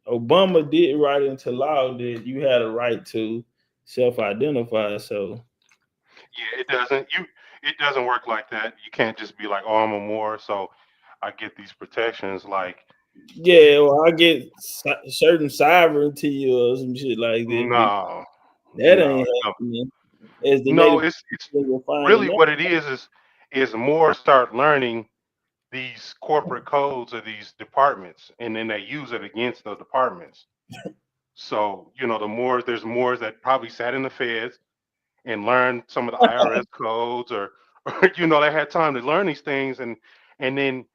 Obama did write into law that you had a right to self-identify. So Yeah, it doesn't work like that. You can't just be like, oh, I'm a Moor, so I get these protections. Like, yeah, well, I get certain sovereignty or some shit like that. But no, that no, ain't no, happening. As the no. native It's will find really enough. what it is more start learning these corporate codes of these departments, and then they use it against those departments. So the Moors, there's Moors that probably sat in the feds and learned some of the IRS codes, or they had time to learn these things, and then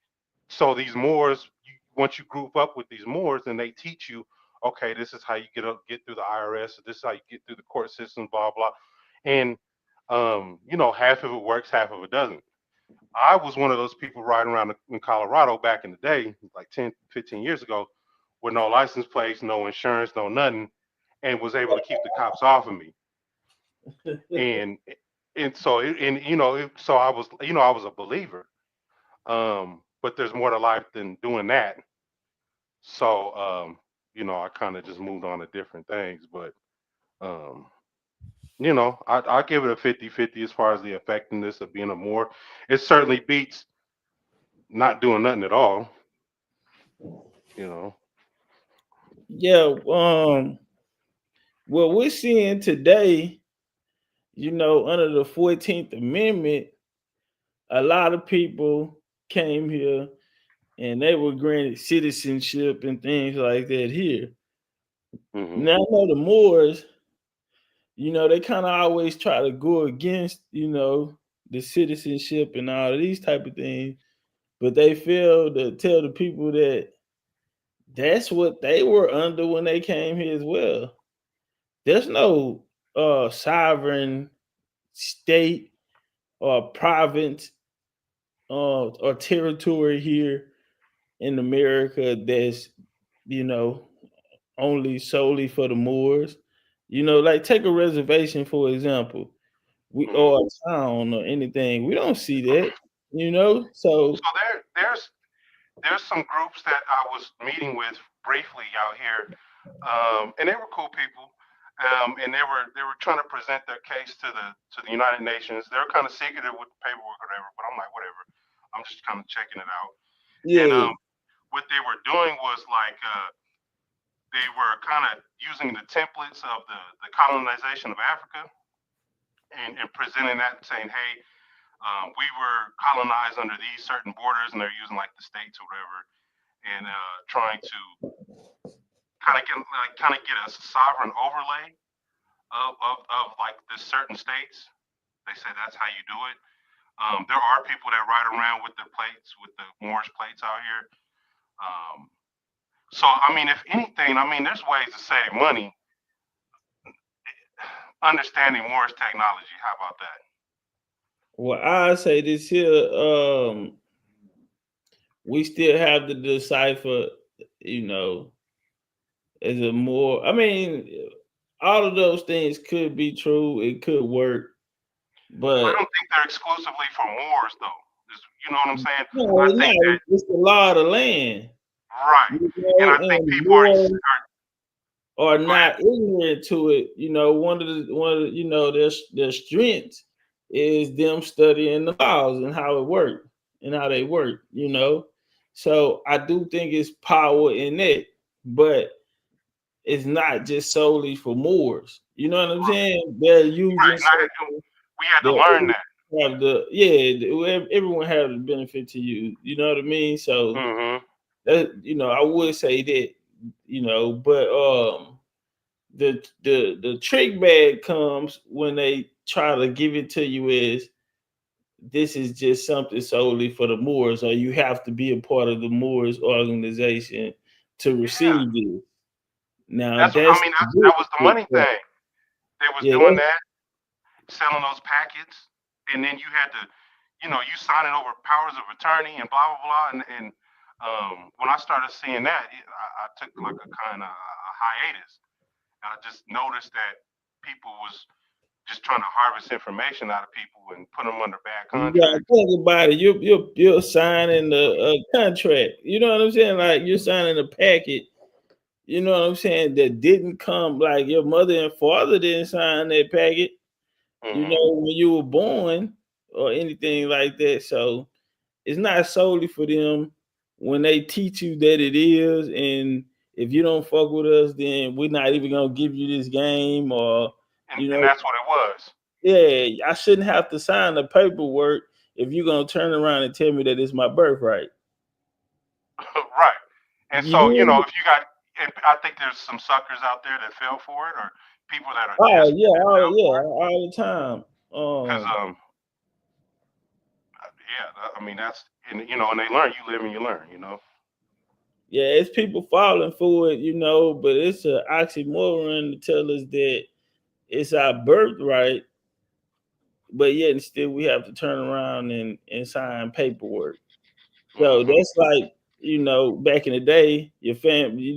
so these Moors, once you group up with these Moors, then they teach you, okay, this is how you get through the IRS, this is how you get through the court system, blah blah, and half of it works, half of it doesn't. I was one of those people riding around in Colorado back in the day, like 10, 15 years ago, with no license plates, no insurance, no nothing, and was able to keep the cops off of me. And so so I was a believer. But there's more to life than doing that. So I kind of just moved on to different things. But um, I give it a 50-50 as far as the effectiveness of being a Moor. It certainly beats not doing nothing at all. You know. Yeah. What we're seeing today, under the 14th Amendment, a lot of people came here and they were granted citizenship and things like that here. Hmm. Now I know the Moors, they kind of always try to go against, the citizenship and all of these type of things, but they fail to tell the people that that's what they were under when they came here as well. There's no sovereign state or province or territory here in America that's, you know, only solely for the Moors. Like take a reservation, for example, we Hmm. or a town or anything. We don't see that. So So there's some groups that I was meeting with briefly out here, and they were cool people, and they were trying to present their case to the United Nations. They were kind of secretive with the paperwork or whatever, but I'm like, whatever. I'm just kind of checking it out. And yeah, what they were doing was like they were kind of using the templates of the colonization of Africa, and presenting that, saying, hey, we were colonized under these certain borders, and they're using like the states or whatever, and trying to kind of get a sovereign overlay of like the certain states. They say that's how you do it. There are people that ride around with the plates, with the Moorish plates out here. Um, so I mean, if anything, I mean, there's ways to save money understanding Moorish technology. How about that? well, I say this here, we still have to decipher, you know, is it more? I mean, all of those things could be true. It could work, I but don't think they're exclusively for Moors, though. You know what I'm saying? no, I it's think not. that It's the law of the land, right, and I think and people are. more are Go ahead. not ignorant to it. Their strengths is them studying the laws and how it work and how they work. So I do think it's power in that, but it's not just solely for Moors. You know what I'm saying? They're using Right, and something we had to that learn that. have everyone has the benefit to you. You know what I mean? So Hmm. that I would say that, but the trick bag comes when they try to give it to you as this is just something solely for the Moors, or you have to be a part of the Moors organization to Yeah, receive this. Now that's what I that's mean. the That was the bullshit money part. thing. They was Yeah, doing that, selling those packets, and then you had to, you signing over powers of attorney and blah blah blah. And when I started seeing that, I took like a kind of a hiatus. And I just noticed that people was just trying to harvest information out of people and put them under bad you gotta contracts. think about it. You're signing a contract. You know what I'm saying? Like you're signing a packet. You know what I'm saying? That didn't come like your mother and father didn't sign that packet. You Hmm. know when you were born or anything like that. So it's not solely for them when they teach you that it is. And if you don't fuck with us, then we're not even gonna give you this game. Or And, you and know, that's what it was. yeah, I shouldn't have to sign the paperwork if you're gonna turn around and tell me that it's my birthright. Right. And You so, hear me? if you got, and I think there's some suckers out there that fell for it, or people that are Oh desperate yeah, that oh fell yeah, for it. all the time. Because, yeah, I mean, and they learn. You live and you learn. Yeah, it's people falling for it, but it's an oxymoron to tell us that it's our birthright, but yet and still we have to turn around and sign paperwork. So Hmm. that's like, back in the day, your family,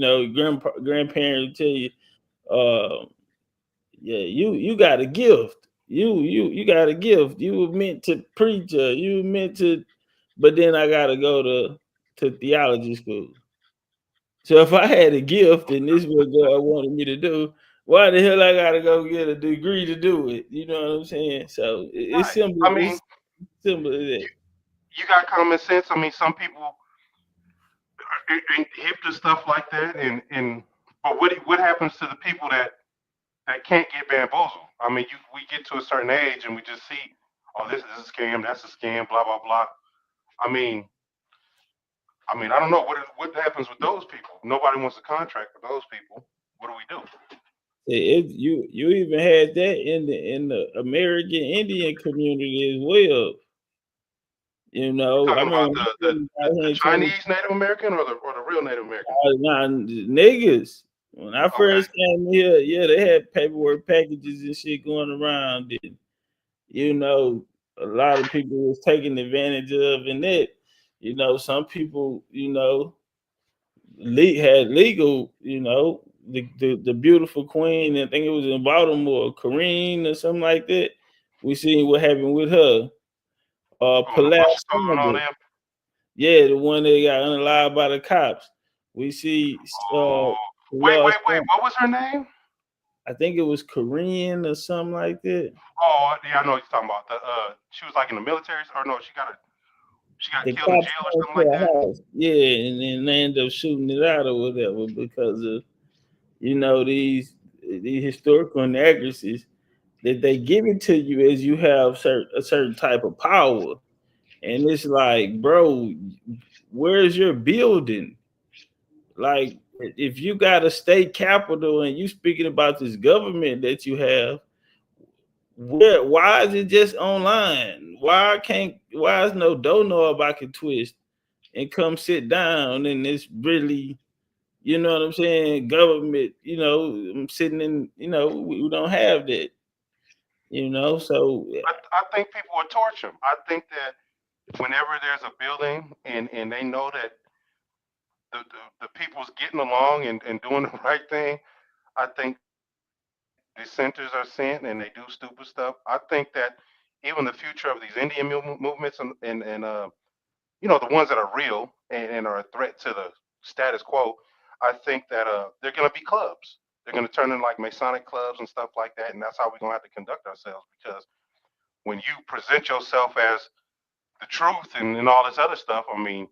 grandparents tell you, uh, yeah, you got a gift. You got a gift. You were meant to preach, you were meant to, but then I gotta go to theology school. So if I had a gift and this was what God wanted me to do, why the hell I gotta go get a degree to do it? You know what I'm saying? So it's Right. simple. I mean, It's simple as that. you, you got common sense. I mean, some people ain't hip to stuff like that, and but what happens to the people that can't get bamboozled? I mean, we get to a certain age and we just see, oh, this is a scam, that's a scam, blah blah blah. I mean, I don't know what happens with those people. Nobody wants a contract with those people. What do we do? You even had that in the American Indian community as well. You I talking remember about when the my the, cousin the, got here the and told me, Chinese Native American or the real Native American? nah, niggas. When I Okay. first came here, yeah, they had paperwork packages and shit going around. And, you know, a lot of people was taking advantage of, and that, some people, had legal, the beautiful queen, I think it was in Baltimore, Corrine or something like that. We seen what happened with her. Oh, and Pilar what she told all Sanders, them. yeah, the one that got unalived by the cops. We see Oh, wait, Pilar wait, wait. What was her name? I think it was Korean or something like that. Oh, yeah, I know what you're talking about. She was like in the military, or no, she got The killed in cops jail or came something to like the that. house, yeah, and then they end up shooting it out or whatever because of these historical inaccuracies that they give it to you as you have a certain type of power, and it's like, bro, where's your building? Like, if you got a state capital and you speaking about this government that you have, why is it just online? Why is no doorknob I can twist and come sit down and it's really, you know what I'm saying, government, I'm sitting in, we don't have that, so I think people would torch them. I think that whenever there's a building and they know that the people's getting along and doing the right thing, I think dissenters are sent and they do stupid stuff. I think that even the future of these Indian movements and the ones that are real and are a threat to the status quo, I think that they're going to be clubs. They're going to turn into like Masonic clubs and stuff like that, and that's how we're going to have to conduct ourselves. Because when you present yourself as the truth and all this other stuff, you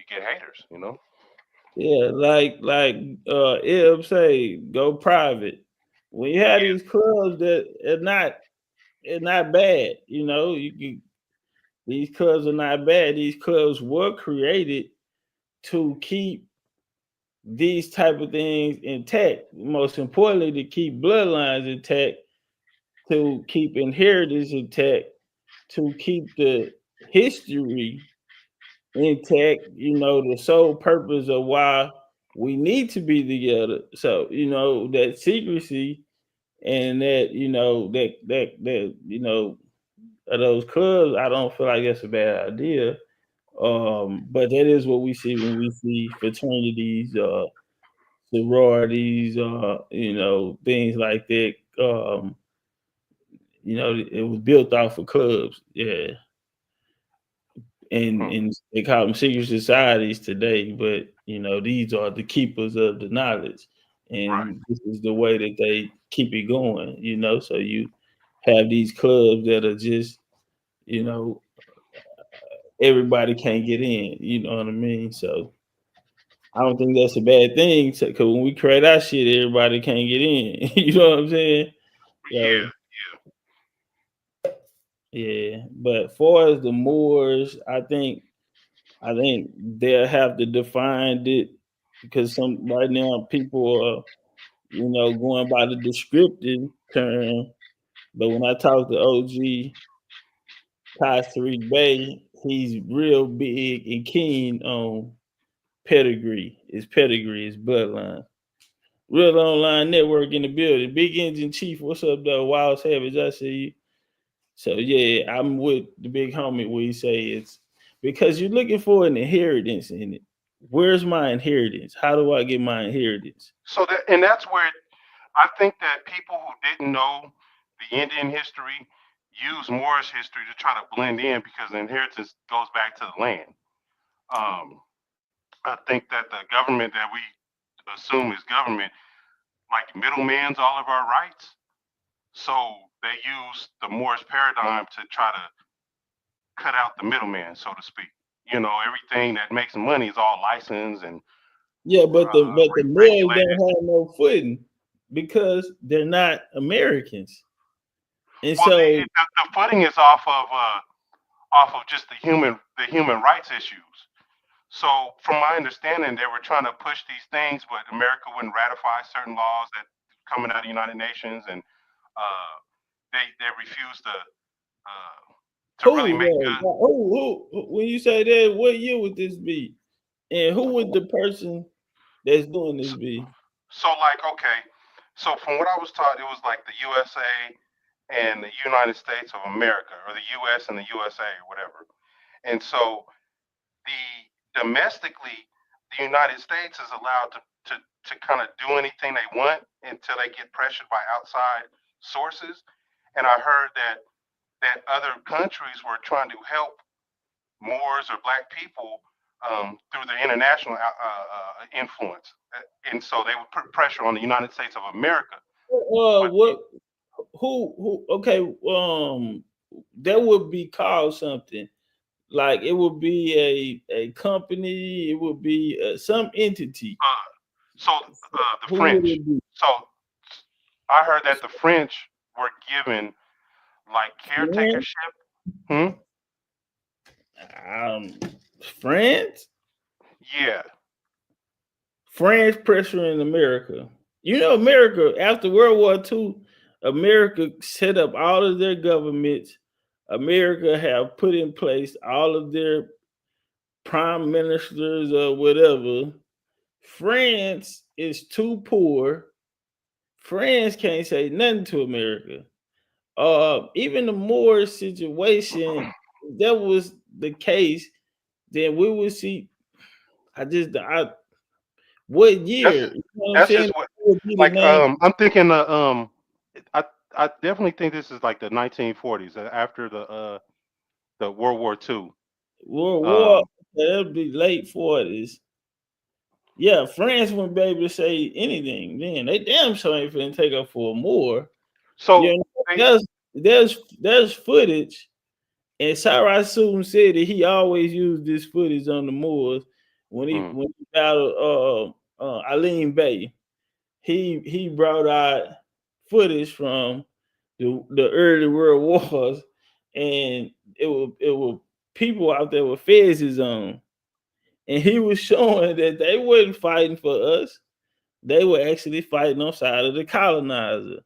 get haters. yeah, like Ib say, go private. When you have Yeah. these clubs that are not bad, these clubs are not bad. These clubs were created to keep these type of things intact. Most importantly, to keep bloodlines intact, to keep inheritance intact, to keep the history intact, the sole purpose of why we need to be together. So, that secrecy and that, of those clubs, I don't feel like that's a bad idea. But that is what we see when we see fraternities, sororities, things like that. It was built off of clubs, yeah. And they call them secret societies today, but these are the keepers of the knowledge, and this is the way that they keep it going. So you have these clubs that are just, everybody can't get in. You know what I mean? So I don't think that's a bad thing. Because when we create our shit, everybody can't get in. You know what I'm saying? So, yeah. But far as the Moors, I think they'll have to define it, because right now people are, going by the descriptive term. But when I talk to OG Tariq Bay, he's real big and keen on pedigree. His pedigree, his bloodline. Real online network in the building. Big Engine Chief, what's up though? Wild Savage, I see you. So yeah, I'm with the big homie where he say it's because you're looking for an inheritance in it. Where's my inheritance? How do I get my inheritance? So that's where I think that people who didn't know the Indian history use Moorish history to try to blend in because the inheritance goes back to the land. I think that the government that we assume is government, like middlemans all of our rights. So they use the Moorish paradigm to try to cut out the middleman, so to speak. Everything that makes money is all licensed and yeah, but the Moors regulated. don't have no footing because they're not Americans. And well, so the footing is off of just the human rights issues. So, from my understanding, they were trying to push these things, but America wouldn't ratify certain laws that coming out of the United Nations, and they refused to really make good. who when you say that, what year would this be? And who would the person that's doing this be? So, okay, so from what I was taught, it was like the USA and the United States of America, or the US and the USA, or whatever. And so, domestically, the United States is allowed to kind of do anything they want until they get pressured by outside sources. And I heard that other countries were trying to help Moors or Black people through their international influence, and so they would put pressure on the United States of America. What? Who? Okay. That would be called something. Like it would be a company. It would be some entity. So the French. So I heard that the French were given like caretakership. France? Yeah. France pressuring America. America, after World War II, America set up all of their governments. America have put in place all of their prime ministers or whatever. France is too poor. France can't say nothing to America. Even the Moor situation, if that was the case, then we would see. What year? That's just what. Like I'm thinking. I definitely think this is like the 1940s after the World War II. World War. That'd be late 40s. Yeah, France wouldn't be able to say anything then. They damn sure ain't finna take up for a Moor. So there's footage, and Sarai Soon said that he always used this footage on the Moors when he battled Aline Bay. He brought out footage from the early world wars, and it was people out there with fezes on, and he was showing that they wasn't fighting for us; they were actually fighting on side of the colonizer.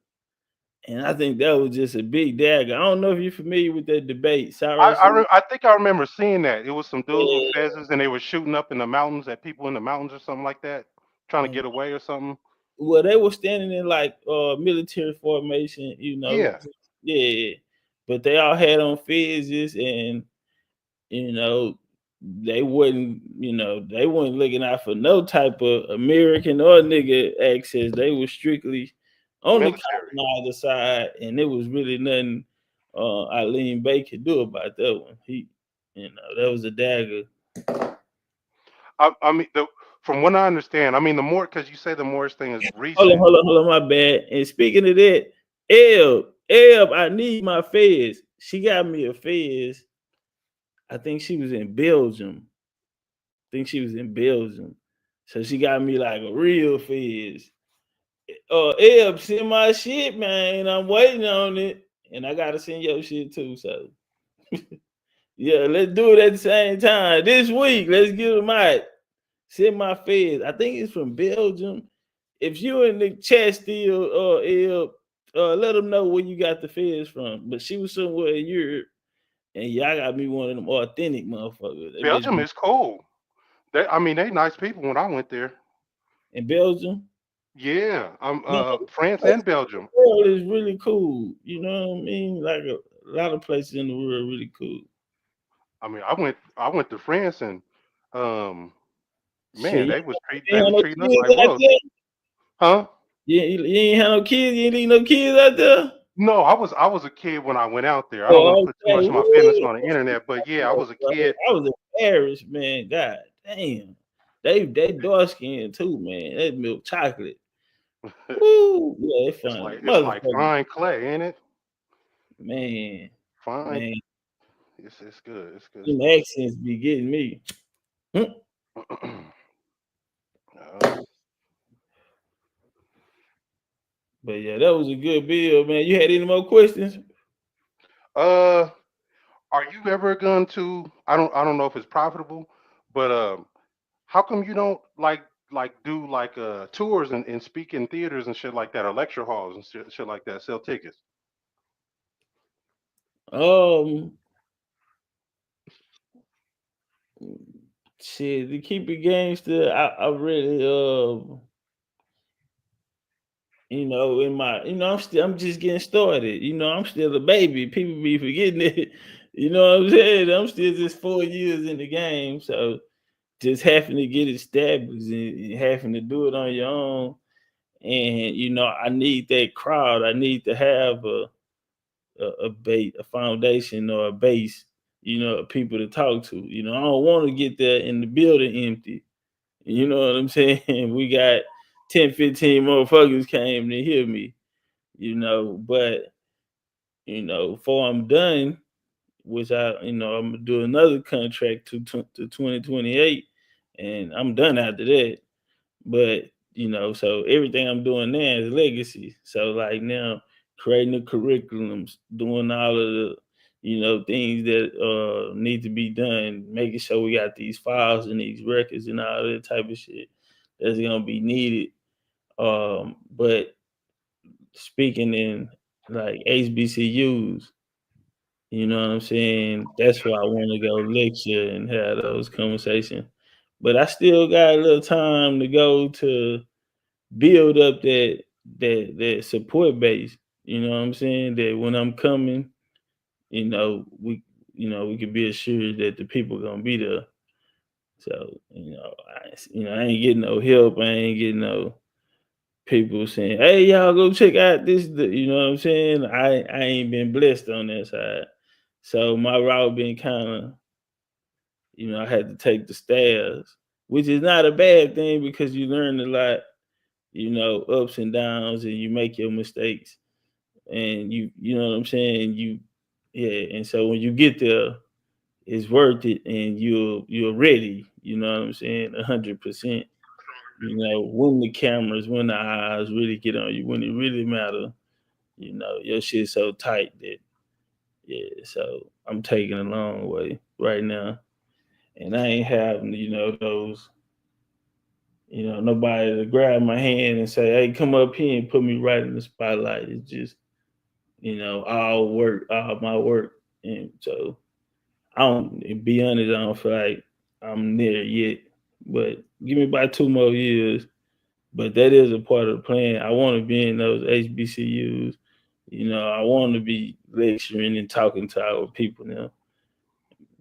And I think that was just a big dagger. I don't know if you're familiar with that debate, Cyrus. I think I remember seeing that. It was some dudes with fezzes and they were shooting up in the mountains at people in the mountains or something like that, trying to And get away or something. well, they were standing in like military formation, Yeah, yeah. But they all had on fezes, and you know, they weren't looking out for no type of American or nigga access. They were strictly on the military. colonizer side, and there was really nothing Eileen Bay could do about that one. That was a dagger. I mean, from what I understand, I mean, the more because you say the Morris thing is Hold on, recent. hold on, hold on, my bad. And speaking of that, Eb, I need my fez. She got me a fez. I think she was in Belgium. So she got me like a real fizz. Eb, send my shit, man. I'm waiting on it. And I gotta send your shit too. So yeah, let's do it at the same time. This week, let's get them out. Send my fizz. I think it's from Belgium. If you in the chat still, Eb, let them know where you got the fizz from. But she was somewhere in Europe. And y'all got me one of them authentic motherfuckers. That bitch Belgium be is cool. I mean, they nice people when I went there. in Belgium. Yeah, Man, France and Belgium. the world is really cool. You know what I mean? Like a lot of places in the world are really cool. I mean, I went to France and um, man, Shit, you they ain't was have no treating us like kids out royalty, there. huh? You ain't have no kids. You ain't need no kids out there. No, I was a kid when I went out there. I don't want to Oh, put too okay. much of my business Woo. on the internet, but yeah, I was a kid. I was embarrassed, man. God damn. They dark skinned too, man. That milk chocolate. Woo. Yeah, it's It's fine. like Motherfucker. fine clay, ain't it? Man. Fine. Man. It's good. It's good Them stuff. accents be getting me. Hmm. uh, But yeah, that was a good bill, man. You had any more questions? uh, are you ever going to? I don't know if it's profitable, but how come you don't do tours and speak in theaters and shit like that or lecture halls and shit like that? Sell tickets. Um, Shit, to keep it gangster, I really in my I'm just getting started. I'm still a baby. People be forgetting it. You know what I'm saying? I'm still just 4 years in the game. So just having to get established and having to do it on your own. And I need that crowd. I need to have a foundation or a base, of people to talk to. I don't want to get there in the building empty. You know what I'm saying? We got 10, 15 motherfuckers came to hear me, but before I'm done, which I'm gonna do another contract to 2028, and I'm done after that. But so everything I'm doing now is legacy. So like now, creating the curriculums, doing all of the things that need to be done, making sure we got these files and these records and all that type of shit that's gonna be needed. But speaking in like HBCUs, you know what I'm saying? That's why I want to go lecture and have those conversations. But I still got a little time to go to build up that support base. You know what I'm saying? That when I'm coming, we can be assured that the people gonna be there. So I ain't getting no help. I ain't getting no people saying, "Hey, y'all go check out this." You know what I'm saying? I ain't been blessed on that side. So my route been kind of, I had to take the stairs, which is not a bad thing because you learn a lot, ups and downs, and you make your mistakes, and you know what I'm saying. Yeah, and so when you get there, it's worth it, and you're ready. You know what I'm saying, 100%. When the cameras, when the eyes really get on you, when it really matter, your shit's so tight that yeah. So I'm taking a long way right now, and I ain't having those nobody to grab my hand and say, "Hey, come up here and put me right in the spotlight." It's just all my work. And so I don't, be honest, I don't feel like I'm there yet. But give me about 2 more years. But that is a part of the plan. I want to be in those HBCUs. I want to be lecturing and talking to our people now.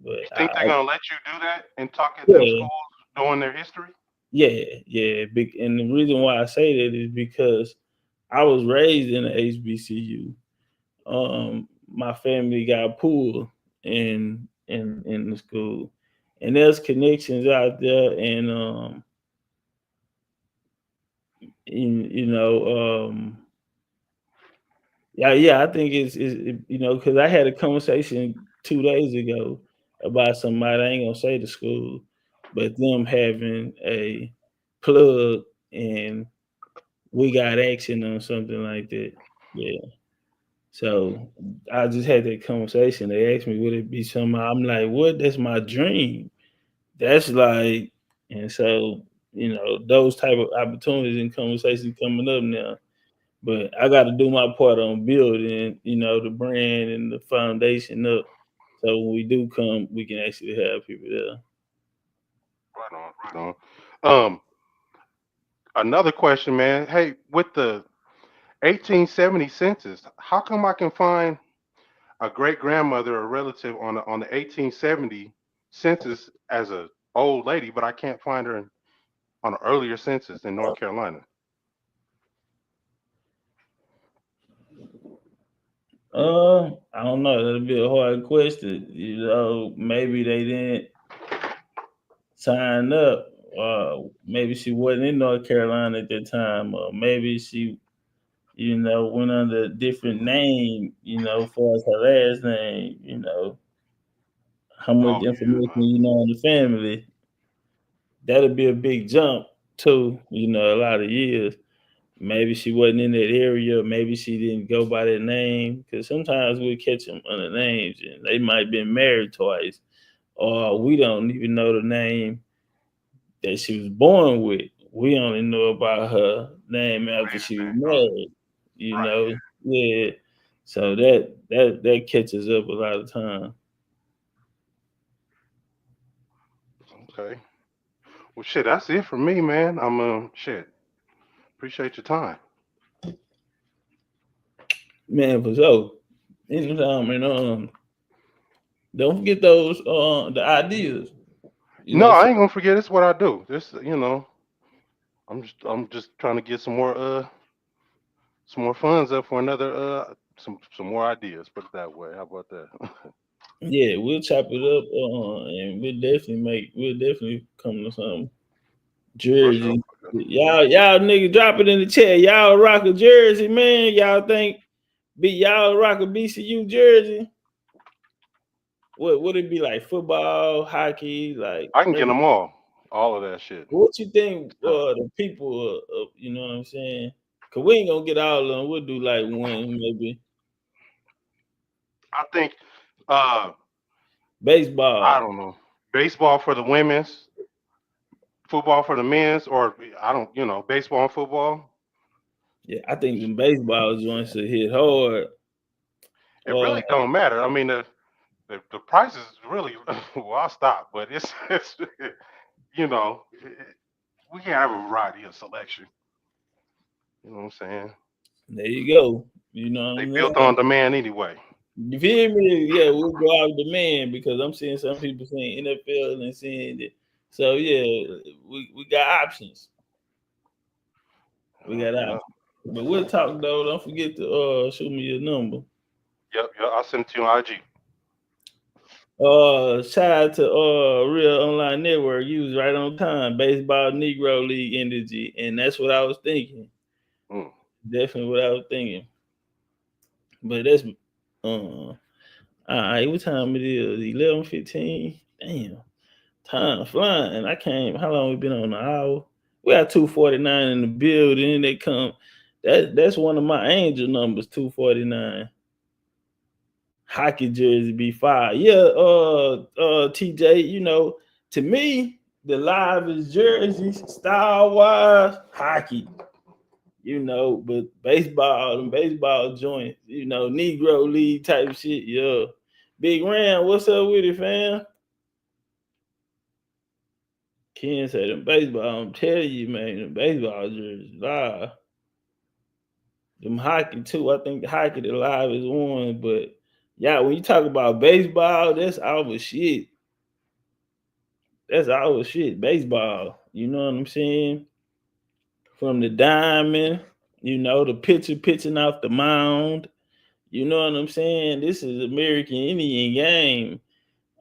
But You think they're gonna let you do that and talk at them yeah, schools during their history? yeah. And the reason why I say that is because I was raised in an HBCU. My family got pulled in the school, and there's connections out there, and in, you know, yeah. I think because I had a conversation 2 days ago about somebody. I ain't gonna say the school, but them having a plug and we got action on something like that. Yeah. So I just had that conversation. They asked me, would it be something? I'm like, what? That's my dream. That's like, and so, those type of opportunities and conversations coming up now. But I got to do my part on building, the brand and the foundation up. So when we do come, we can actually have people there. Right on, right on. Another question, man. Hey, with the 1870 census, how come I can find a great grandmother or relative on the 1870 census as a old lady, but I can't find her on an earlier census in North Carolina? I don't know. That'll be a hard question. Maybe they didn't sign up. Maybe she wasn't in North Carolina at that time, or maybe she, went under a different name, for as her last name, how much Oh information you know on the family. That'll be a big jump too, a lot of years. Maybe she wasn't in that area. Maybe she didn't go by that name. Because sometimes we catch them under names and they might have been married twice, or we don't even know the name that she was born with. We only know about her name after she was yeah. married. You Right. know, yeah. So that catches up a lot of time. Okay. Well, shit, that's it for me, man. I'm shit. Appreciate your time. Man, for sure. Anytime, and don't forget those the ideas. No, So I ain't gonna forget. It's what I do. This, I'm just trying to get some more funds up for another some more ideas. Put it that way. How about that? yeah, we'll chop it up, and we'll definitely come to some For sure. jersey. Y'all nigga drop it in the chat. Y'all rock a jersey, man. Y'all think y'all rock a BCU jersey? What would it be like? Football, hockey, like I can get them all of that shit. what you think the people you know what I'm saying? Cause we ain't gonna get all of them. We'll do like one maybe. I think I Baseball. don't know. Baseball for the women's, football for the men's, or I don't, baseball and football. Yeah, I think the baseball joints will hit hard. It really don't matter. I mean, the prices really. Well, I'll stop, but it's you know, we can have a variety of selection. You know what I'm saying? there you go. You know what They I'm built saying? on demand anyway. You feel me? Yeah, we'll go out demand because I'm seeing some people saying NFL and saying it. So yeah, we got options. We got Yeah. options. But we'll talk though. Don't forget to shoot me your number. Yep. I'll send it to you on IG. Shout out to Real Online Network. You was right on time. Baseball Negro League energy, and that's what I was thinking. Mm. Definitely what I was thinking. But that's all right. What time it is? 11:15. Damn, time flying. I came. How long we been on the hour? We got 249 in the building. They come. That's one of my angel numbers. 249. Hockey jersey be fire. Yeah, TJ, to me, the livest jerseys, style wise, hockey. you know, but baseball and baseball joints, you know, Negro League type shit, yeah. Big Ram, what's up with it, fam? Ken said them baseball, I'm telling you, man, the baseball jerseys, live. Them hockey too. I think hockey the live is one, but yeah, when you talk about baseball, that's our shit. That's our shit. Baseball. You know what I'm saying? From the diamond, you know, the pitcher pitching off the mound. You know what I'm saying? This is American Indian game.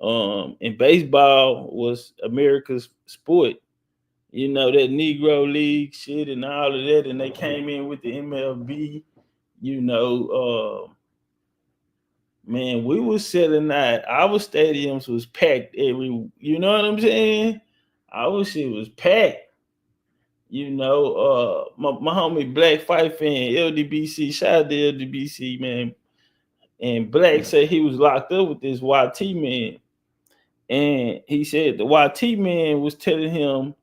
And baseball was America's sport. You know, that Negro League shit and all of that, and they came in with the MLB, you know, man, we was selling out. Our stadiums was packed every, you know what I'm saying? Our shit was packed. You know, my homie Black Fight fan, LDBC, shout out to LDBC, man. And Black said he was locked up with this YT man. And he said the YT man was telling him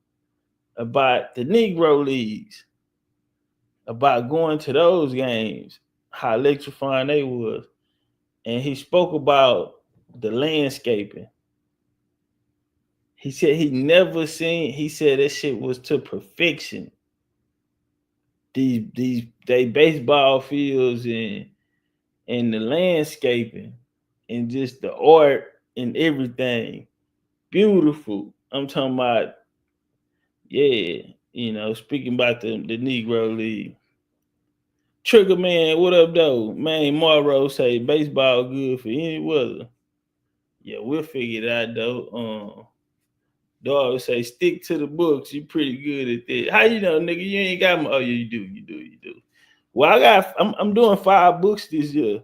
about the Negro leagues, about going to those games, how electrifying they was. And he spoke about the landscaping. He said he never seen, he said that shit was to perfection. They baseball fields and the landscaping and just the art and everything. Beautiful. I'm talking about, yeah, you know, speaking about the Negro League. Trigger Man, what up though? Man, Morrow say baseball good for any weather. Yeah, we'll figure it out though. Dog say stick to the books. You pretty good at that. How you know, nigga? You ain't got my. Oh, yeah, you do. Well, I'm doing 5 books this year.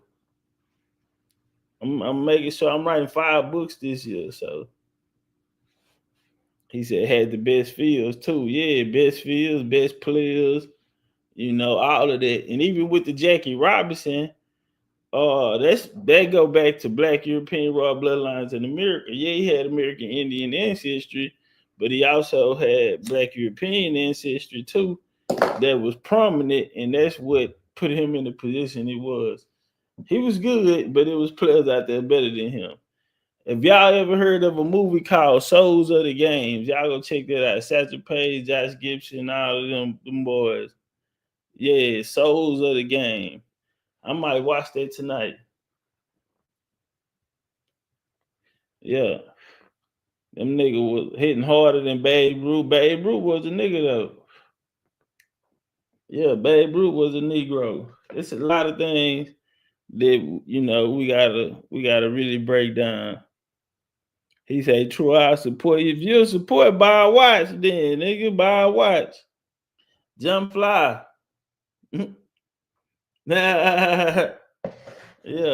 I'm making sure I'm writing 5 books this year. So he said had the best fields too. Yeah, best fields, best players. You know, all of that, and even with the Jackie Robinson. That go back to Black European raw bloodlines in America. Yeah, he had American Indian ancestry, but he also had Black European ancestry too. That was prominent, and that's what put him in the position he was. He was good, but it was players out there better than him. If y'all ever heard of a movie called Souls of the Games, y'all go check that out. Satchel Paige, Josh Gibson, all of them boys. Yeah, Souls of the Game. I might watch that tonight. Yeah. Them nigga was hitting harder than Babe Ruth. Babe Ruth was a nigga though. Yeah, Babe Ruth was a Negro. It's a lot of things that you know we gotta really break down. He said, "True, I support you. If you support, buy a watch. Then nigga, buy a watch. Jump fly. Yeah,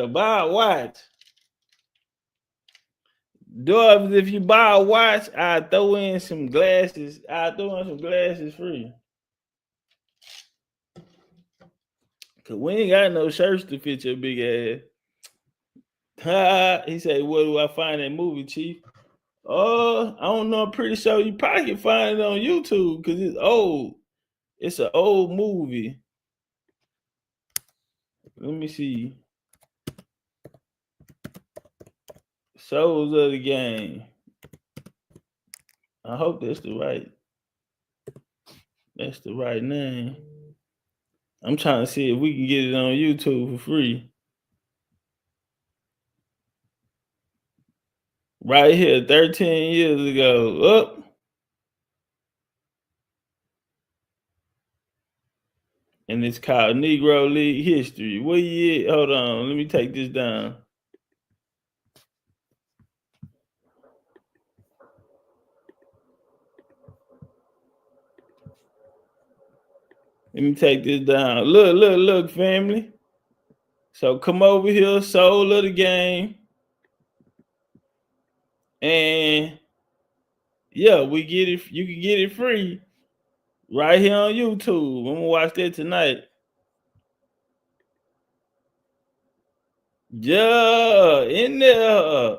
buy a watch. Dubs, if you buy a watch, I throw in some glasses. I throw in some glasses free. Cause we ain't got no shirts to fit your big ass." He said, "Where do I find that movie, Chief?" I don't know. I'm pretty sure you probably can find it on YouTube because it's old. It's an old movie. Let me see. Souls of the Game. I hope that's the right name. I'm trying to see if we can get it on YouTube for free. Right here, 13 years ago. Up. And it's called Negro League History. Where you at? Hold on. Let me take this down. Let me take this down. Look, family. So come over here, Soul of the Game. And yeah, we get it. You can get it free right here on YouTube. I'm gonna watch that tonight. Yeah, in there.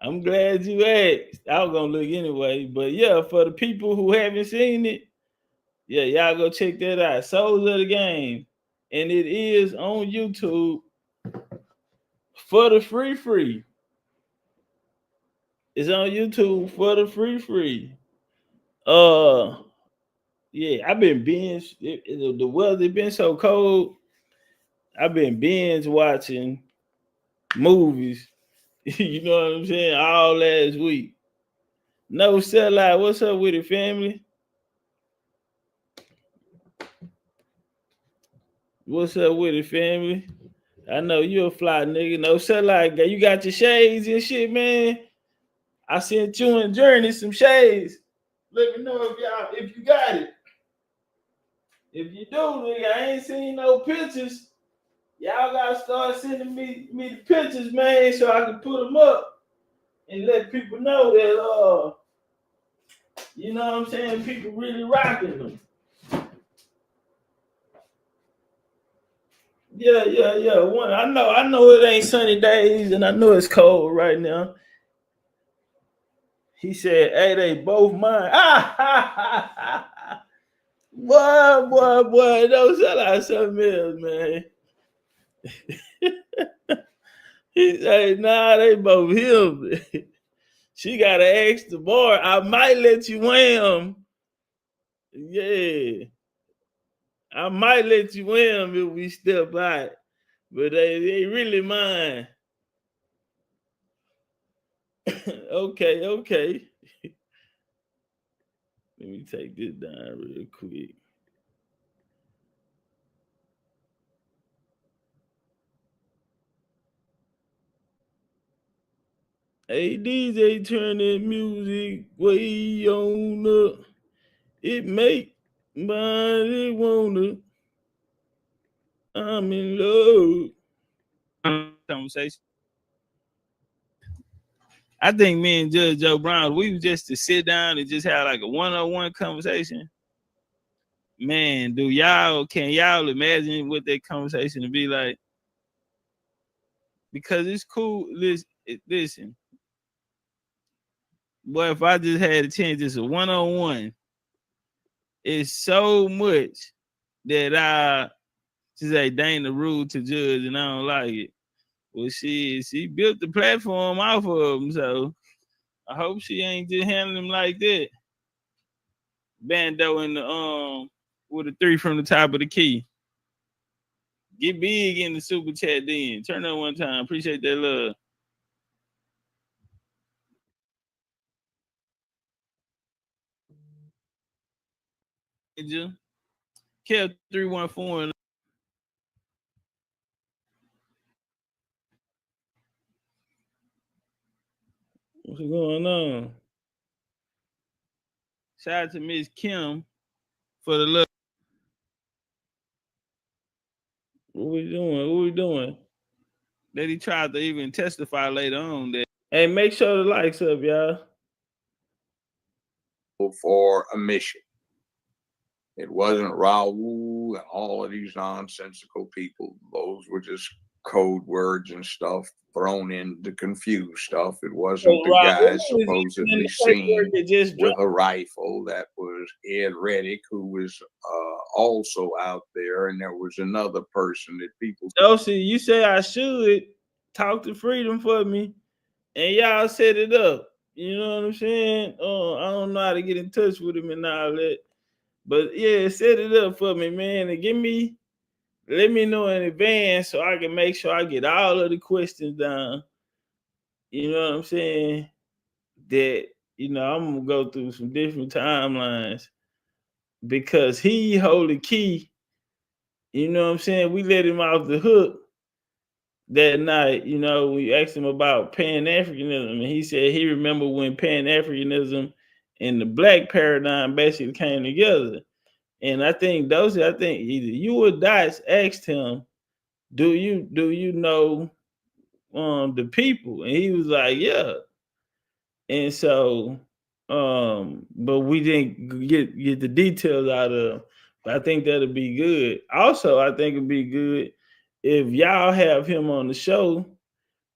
I'm glad you asked. I was gonna look anyway, but yeah, for the people who haven't seen it, Yeah, y'all go check that out. Souls of the Game. And it is on YouTube for the free. It's on YouTube for the free. Yeah, I've been binge. The weather been so cold. I've been binge watching movies. You know what I'm saying? All last week. No sellout. What's up with it, family? What's up with it, family? I know you a fly nigga. No sellout. You got your shades and shit, man. I sent you and Journey some shades. Let me know if you got it. If you do, nigga, I ain't seen no pictures. Y'all gotta start sending me the pictures, man, so I can put them up and let people know that you know what I'm saying, people really rocking them. Yeah. One, I know it ain't sunny days, and I know it's cold right now. He said, "Hey, they both mine." Boy, don't sell out something else, man. He said, "Nah, they both him." She gotta ask the boy. I might let you wham. Yeah, I might let you wham if we step out, but they really mine. Okay. Let me take this down real quick. Hey DJ, turn that music way on up. It make body wanna. I'm in love. Conversation. I think me and Judge Joe Brown, we was just to sit down and just have like a one-on-one conversation. Man, can y'all imagine what that conversation would be like? Because it's cool. Listen, boy, if I just had a chance, just a one-on-one, it's so much that I just say, dang the rule to Judge, and I don't like it. Well, she built the platform off of him, so I hope she ain't just handling him like that. Bando in the with a 3 from the top of the key. Get big in the super chat then. Turn on one time. Appreciate that love. Kev 314. What's going on? Shout out to Miss Kim for the love. What we doing? That he tried to even testify later on that. Hey, make sure the likes up, y'all. For a mission. It wasn't Raul and all of these nonsensical people. Those were just code words and stuff thrown in to confuse stuff. It wasn't the guy supposedly seen with a rifle. That was Ed Reddick, who was also out there, and there was another person that people. Oh, see, you say I should talk to Freedom for me, and y'all set it up. You know what I'm saying? I don't know how to get in touch with him and all that, but yeah, set it up for me, man, and let me know in advance so I can make sure I get all of the questions down. You know what I'm saying? That, I'm gonna go through some different timelines because he hold the key. You know what I'm saying? We let him off the hook that night. We asked him about Pan-Africanism, and he said he remember when Pan-Africanism and the black paradigm basically came together. And I think either you or Dots asked him, do you know the people? And he was like, yeah. And so but we didn't get the details out of him. But I think that'll be good. Also, I think it'd be good if y'all have him on the show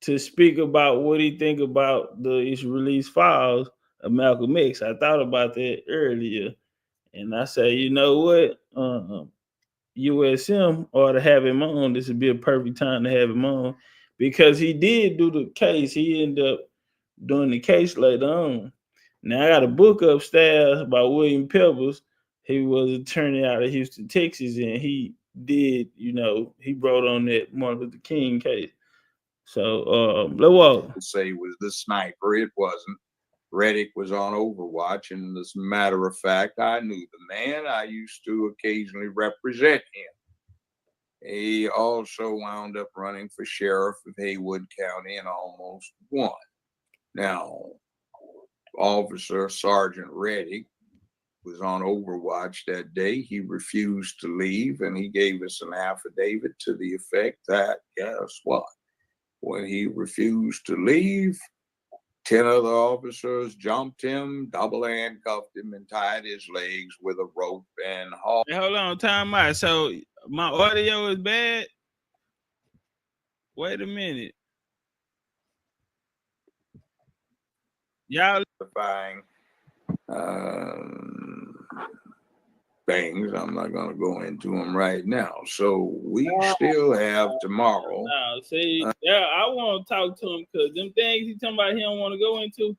to speak about what he think about the release files of Malcolm X. I thought about that earlier, And I say, you know what? USM ought to have him on. This would be a perfect time to have him on because he did do the case. He ended up doing the case later on. Now I got a book upstairs by William Pebbles. He was attorney out of Houston, Texas, and he did, he wrote on that Martin Luther King case. So let's walk. Say was the sniper. It wasn't. Reddick was on Overwatch, and as a matter of fact, I knew the man. I used to occasionally represent him. He also wound up running for sheriff of Haywood County and almost won. Now, Officer Sergeant Reddick was on Overwatch that day. He refused to leave, and he gave us an affidavit to the effect that, guess what? When he refused to leave, 10 other officers jumped him, double handcuffed him, and tied his legs with a rope and hauled. Hey, hold on, time out. So my audio is bad. Wait a minute. Y'all things. I'm not going to go into them right now. So we still have tomorrow. No, see, I want to talk to him because them things he talking about he don't want to go into,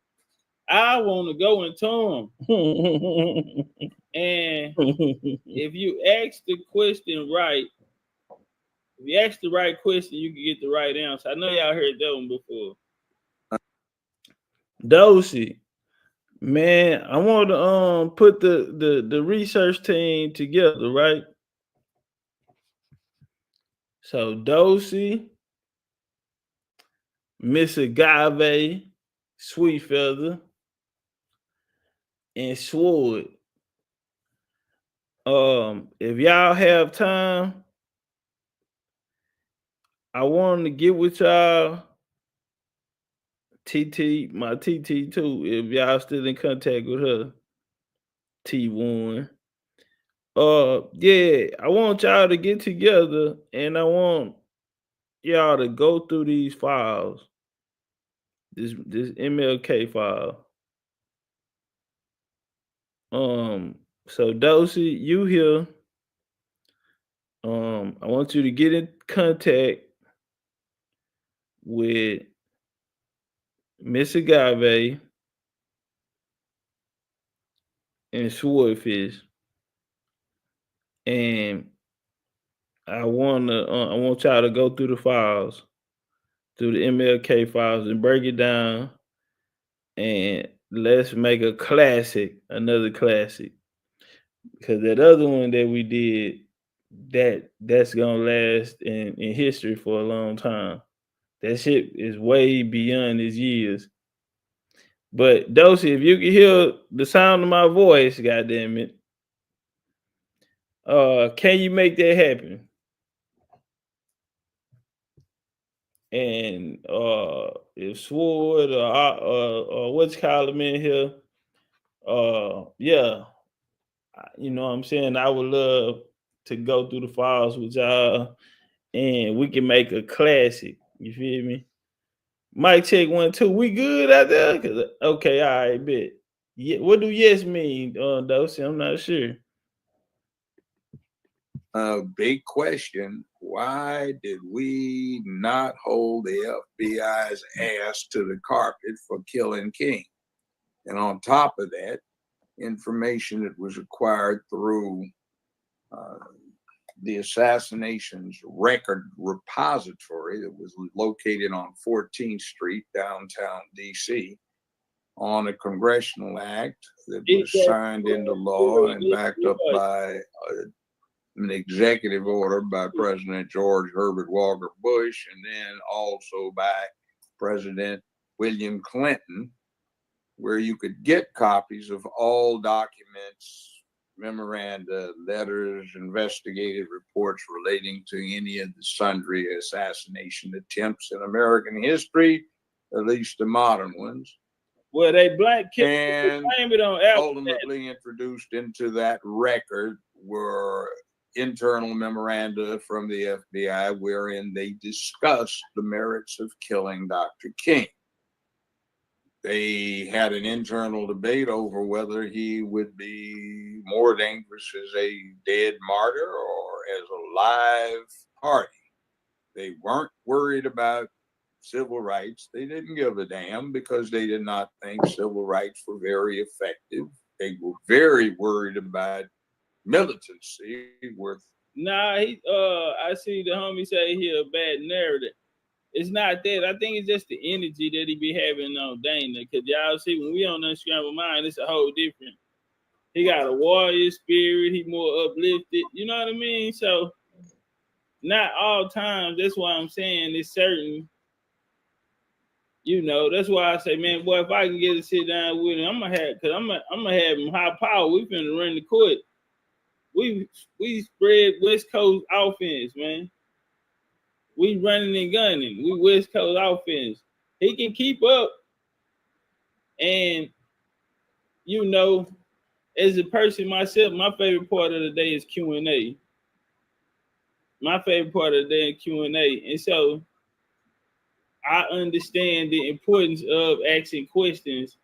I want to go into them. And if you ask the question right, if you ask the right question, you can get the right answer. I know y'all heard that one before. Dosey, man, I want to put the research team together, right? So Dosey, Miss Agave, Sweet Feather, and Sword. If y'all have time, I want to get with y'all. TT, my TT too, if y'all still in contact with her. T1. Yeah, I want y'all to get together and I want y'all to go through these files. This MLK file. So Dosey, you here. I want you to get in contact with Miss Agave and Swordfish. And I want y'all to go through the files, through the MLK files and break it down. And let's make a classic, another classic. Because that other one that we did, that's gonna last in history for a long time. That shit is way beyond its years. But Dosey, if you can hear the sound of my voice, goddamn it, can you make that happen? And if Sword or what's calling in here, yeah, you know what I'm saying, I would love to go through the files with y'all and we can make a classic. You feel me? Mic check 1 2. We good out there? Okay, all right, bet. Yeah, what do yes mean, Dosey? I'm not sure. Big question. Why did we not hold the FBI's ass to the carpet for killing King? And on top of that, information that was acquired through the assassinations record repository that was located on 14th Street, downtown DC, on a congressional act that was signed into law and backed up by an executive order by President George Herbert Walker Bush, and then also by President William Clinton, where you could get copies of all documents, memoranda, letters, investigative reports relating to any of the sundry assassination attempts in American history, at least the modern ones. Well, they black kids and claim it on ultimately introduced into that record were internal memoranda from the FBI wherein they discussed the merits of killing Dr. King. They had an internal debate over whether he would be more dangerous as a dead martyr or as a live party. They weren't worried about civil rights. They didn't give a damn because they did not think civil rights were very effective. They were very worried about militancy with. Nah, I see the homie say he a bad narrative. It's not that. I think it's just the energy that he be having on Dana. Cause y'all see when we on Unscrambled Mind, it's a whole different. He got a warrior spirit. He more uplifted. You know what I mean? So not all times. That's why I'm saying it's certain. You know, that's why I say, man, boy, if I can get to sit down with him, I'm gonna have him high power. We finna run the court. We spread West Coast offense, man. We running and gunning. We West Coast offense. He can keep up. And, you know, as a person myself, my favorite part of the day is Q&A. My favorite part of the day is Q&A. And so I understand the importance of asking questions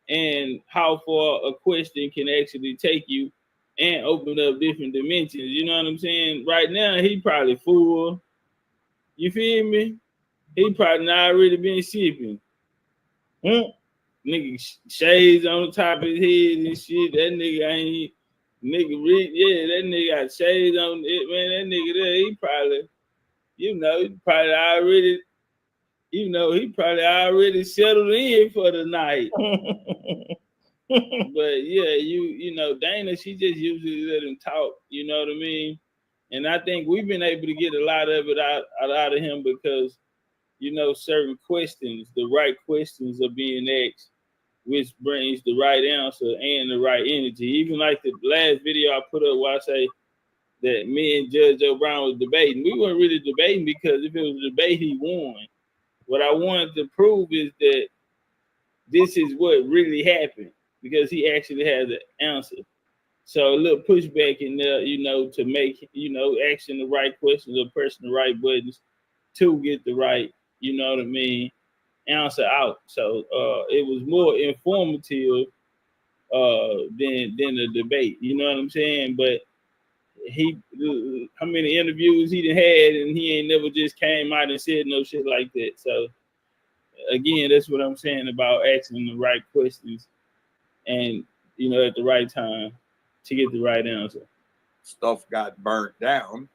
and how far a question can actually take you and open up different dimensions. You know what I'm saying? Right now, he probably full. You feel me? He probably not already been sipping. Nigga shades on the top of his head and shit. That nigga ain't that nigga got shades on it, man. That nigga there, he probably, he probably already settled in for the night. But yeah, you know, Dana, she just usually let him talk, you know what I mean? And I think we've been able to get a lot of it out of him because, you know, certain questions, the right questions are being asked, which brings the right answer and the right energy. Even like the last video I put up where I say that me and Judge O'Brien was debating. We weren't really debating because if it was a debate, he won. What I wanted to prove is that this is what really happened because he actually had the answer. So a little pushback in there, you know, to make, you know, asking the right questions or pressing the right buttons to get the right, you know what I mean, answer out. So it was more informative than a debate, you know what I'm saying? But how many interviews he done had and he ain't never just came out and said no shit like that. So again, that's what I'm saying about asking the right questions and, you know, at the right time to get the right answer. Stuff got burnt down,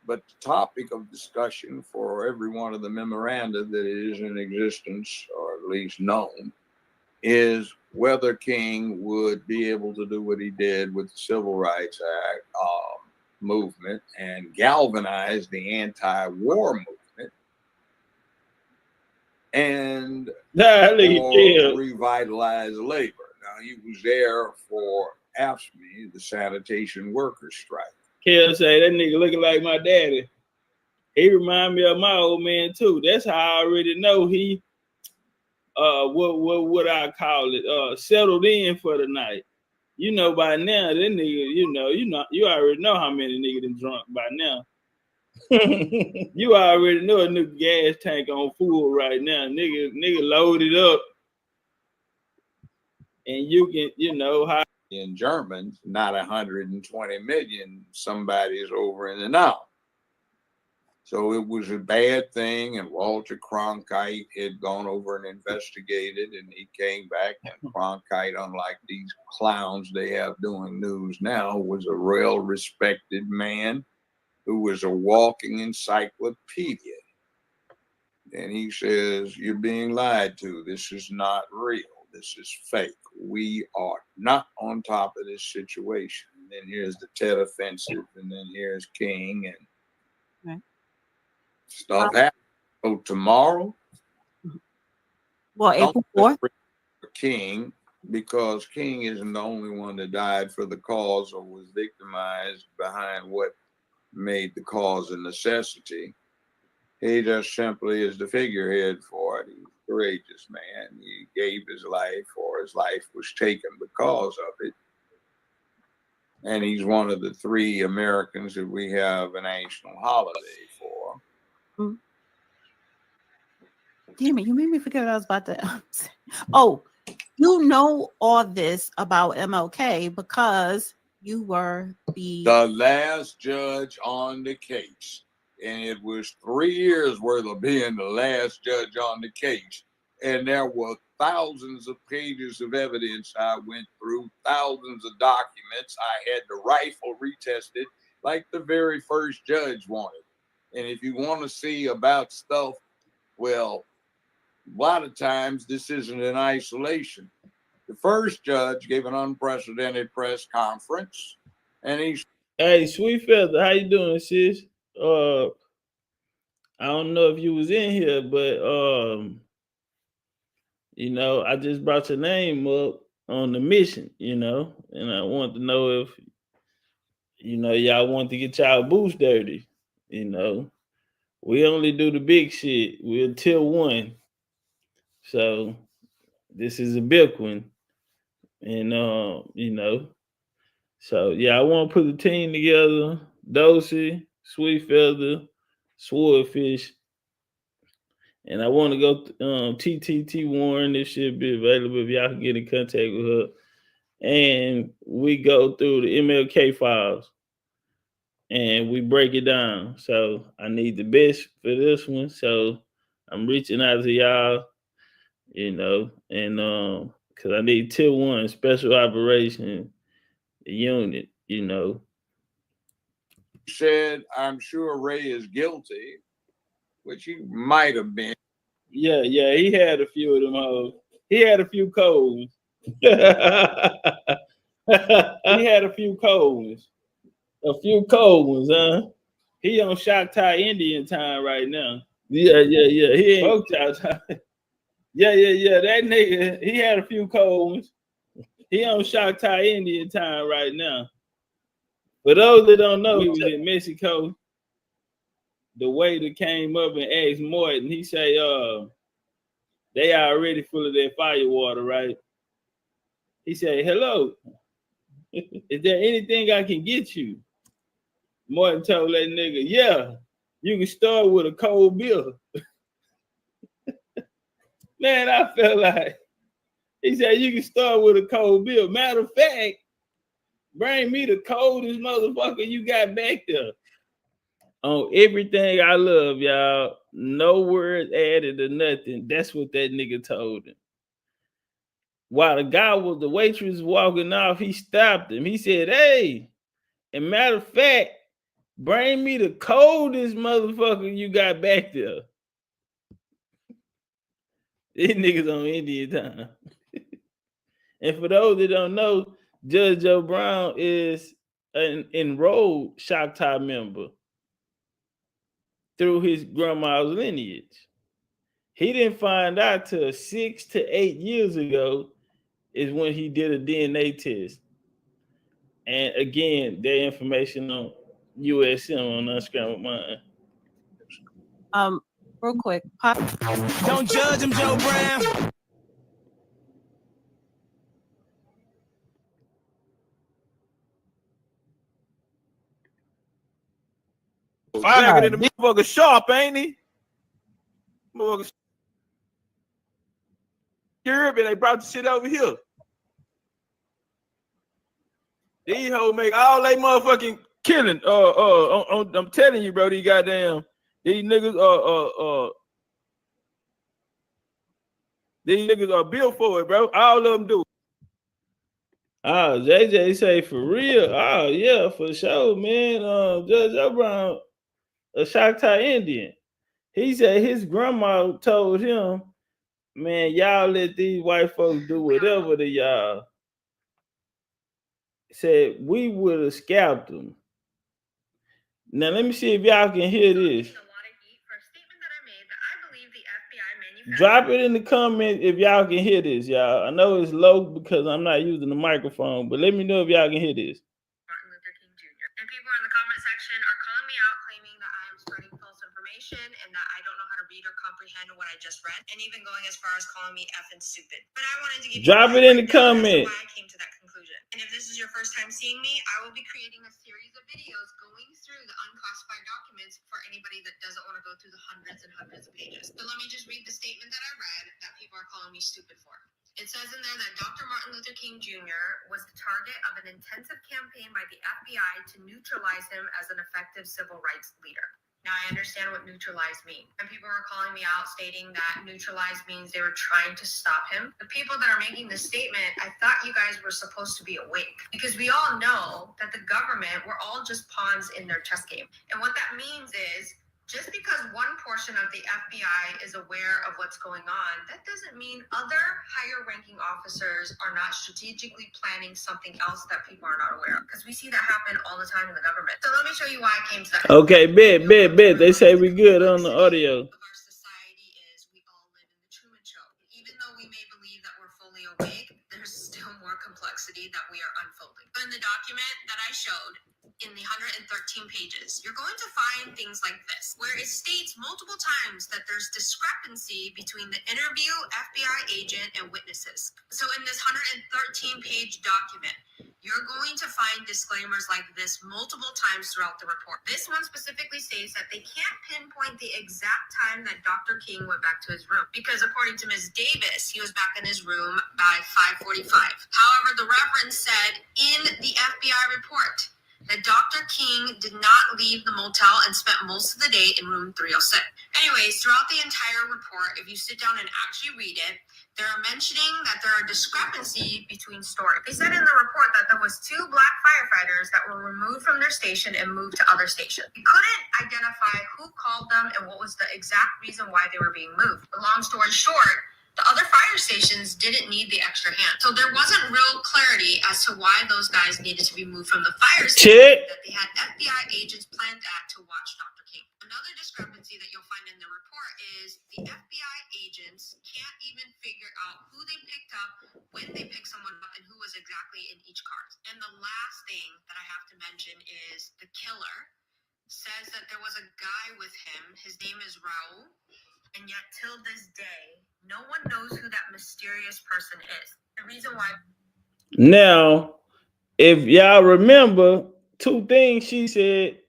but the topic of discussion for every one of the memoranda that is in existence, or at least known, is whether King would be able to do what he did with the Civil Rights Act movement and galvanize the anti-war movement and revitalize labor. Now, he was there for AFSCME, the sanitation workers strike. Kel say that nigga looking like my daddy. He remind me of my old man too. That's how I already know he what I call it, settled in for the night. You know by now, that nigga, you already know how many niggas done drunk by now. You already know a new gas tank on full right now. Nigga loaded up. And you can, you know, how in Germans, not 120 million, somebody's over in the now. So it was a bad thing, and Walter Cronkite had gone over and investigated, and he came back, and Cronkite, unlike these clowns they have doing news now, was a well-respected man who was a walking encyclopedia. And he says, you're being lied to. This is not real. This is fake. We are not on top of this situation. And then here's the Tet Offensive, and then here's King, and stuff happened. So tomorrow, well, April 4th, King, because King isn't the only one that died for the cause or was victimized behind what made the cause a necessity. He just simply is the figurehead for it. He's a courageous man. He gave his life, or his life was taken because of it. And he's one of the 3 Americans that we have a national holiday for. Mm. Damn it, you made me forget what I was about to say. Oh, you know all this about MLK because you were the last judge on the case. And it was 3 years worth of being the last judge on the case. And there were thousands of pages of evidence I went through, thousands of documents. I had the rifle retested like the very first judge wanted. And if you want to see about stuff, well, a lot of times this isn't in isolation. The first judge gave an unprecedented press conference, and he Hey, Sweet Feather, how you doing, sis? I don't know if you was in here, but you know, I just brought your name up on the mission, you know, and I want to know if you know y'all want to get y'all boots dirty. You know, we only do the big shit. We're tier 1, so this is a big one, and you know, so yeah, I want to put the team together. Dosey, Sweet Feather, Swordfish. And I want to go TTT Warren. This should be available if y'all can get in contact with her. And we go through the MLK files and we break it down. So I need the best for this one. So I'm reaching out to y'all, you know, and because I need tier 1 special operation unit, you know. said, I'm sure Ray is guilty, which he might have been. Yeah, he had a few of them hoes. He had a few codes. He had a few cold ones. A few cold ones, huh? He on Choctaw Indian time right now. Yeah. He ain't Choctaw. Yeah. That nigga, he had a few cold ones. He on Choctaw Indian time right now. For those that don't know, he was in Mexico. The waiter came up and asked Morton. He say, they already full of that fire water, right? He said, hello. Is there anything I can get you? Martin told that nigga, yeah, you can start with a cold beer. Man, I felt like, he said, you can start with a cold beer. Matter of fact, bring me the coldest motherfucker you got back there. On everything I love, y'all, no words added or nothing. That's what that nigga told him. While the waitress walking off, he stopped him. He said, hey, and matter of fact, bring me the coldest motherfucker you got back there. These niggas on Indian time. And for those that don't know, Judge Joe Brown is an enrolled Choctaw member through his grandma's lineage. He didn't find out till 6 to 8 years ago is when he did a DNA test. And again, their information on USM on Unscrambled Mind. Real quick. Don't judge him, Joe Brown. Faggot in the motherfucker sharp, ain't he? Motherfucker Europe, and they brought the shit over here. These hoes make all they motherfucking killing. I'm telling you, bro, these niggas, these niggas are built for it, bro. All of them do. Oh, JJ say for real. Oh yeah, for sure, man. Judge Brown, a Choctaw Indian. He said his grandma told him, man, y'all let these white folks do whatever to y'all. Said we would have scalped them. Now let me see if y'all can hear this. Drop it in the comment if y'all can hear this, y'all. I know it's low because I'm not using the microphone, but let me know if y'all can hear this. Martin Luther King Jr. And people in the comment section are calling me out, claiming that I am spreading false information and that I don't know how to read or comprehend what I just read, and even going as far as calling me effing stupid. But I wanted to give drop it in the comment. Why I came to that conclusion. And if this is your first time seeing me, I will be creating a series of videos going through the unclassified documents for anybody that doesn't want to go through the hundreds and hundreds of pages. So let me just read the statement that I read that people are calling me stupid for. It says in there that Dr. Martin Luther King Jr. was the target of an intensive campaign by the FBI to neutralize him as an effective civil rights leader. Now, I understand what neutralize means. And people were calling me out stating that neutralize means they were trying to stop him. The people that are making this statement, I thought you guys were supposed to be awake. Because we all know that the government, we're all just pawns in their chess game. And what that means is, just because one portion of the FBI is aware of what's going on, that doesn't mean other higher ranking officers are not strategically planning something else that people are not aware of. Because we see that happen all the time in the government. So let me show you why I came to that. Okay, bet. They say we good on the audio. Of our society is we all live in the Truman Show. Even though we may believe that we're fully awake, there's still more complexity that we are unfolding. In the document that I showed, in the 113 pages, you're going to find things like this, where it states multiple times that there's discrepancy between the interview, FBI agent, and witnesses. So in this 113 page document, you're going to find disclaimers like this multiple times throughout the report. This one specifically states that they can't pinpoint the exact time that Dr. King went back to his room, because according to Ms. Davis, he was back in his room by 5:45. However, the Reverend said in the FBI report that Dr. King did not leave the motel and spent most of the day in room 306. Anyways, throughout the entire report, if you sit down and actually read it, they're mentioning that there are discrepancies between stories. They said in the report that there was 2 black firefighters that were removed from their station and moved to other stations. They couldn't identify who called them and what was the exact reason why they were being moved. Long story short, the other fire stations didn't need the extra hand. So there wasn't real clarity as to why those guys needed to be moved from the fire station that they had FBI agents planned at to watch Dr. King. Another discrepancy that you'll find in the report is the FBI agents can't even figure out who they picked up, when they picked someone up, and who was exactly in each car. And the last thing that I have to mention is the killer says that there was a guy with him. His name is Raul. And yet, till this day, no one knows who that mysterious person is. The reason why. Now, if y'all remember, 2 things she said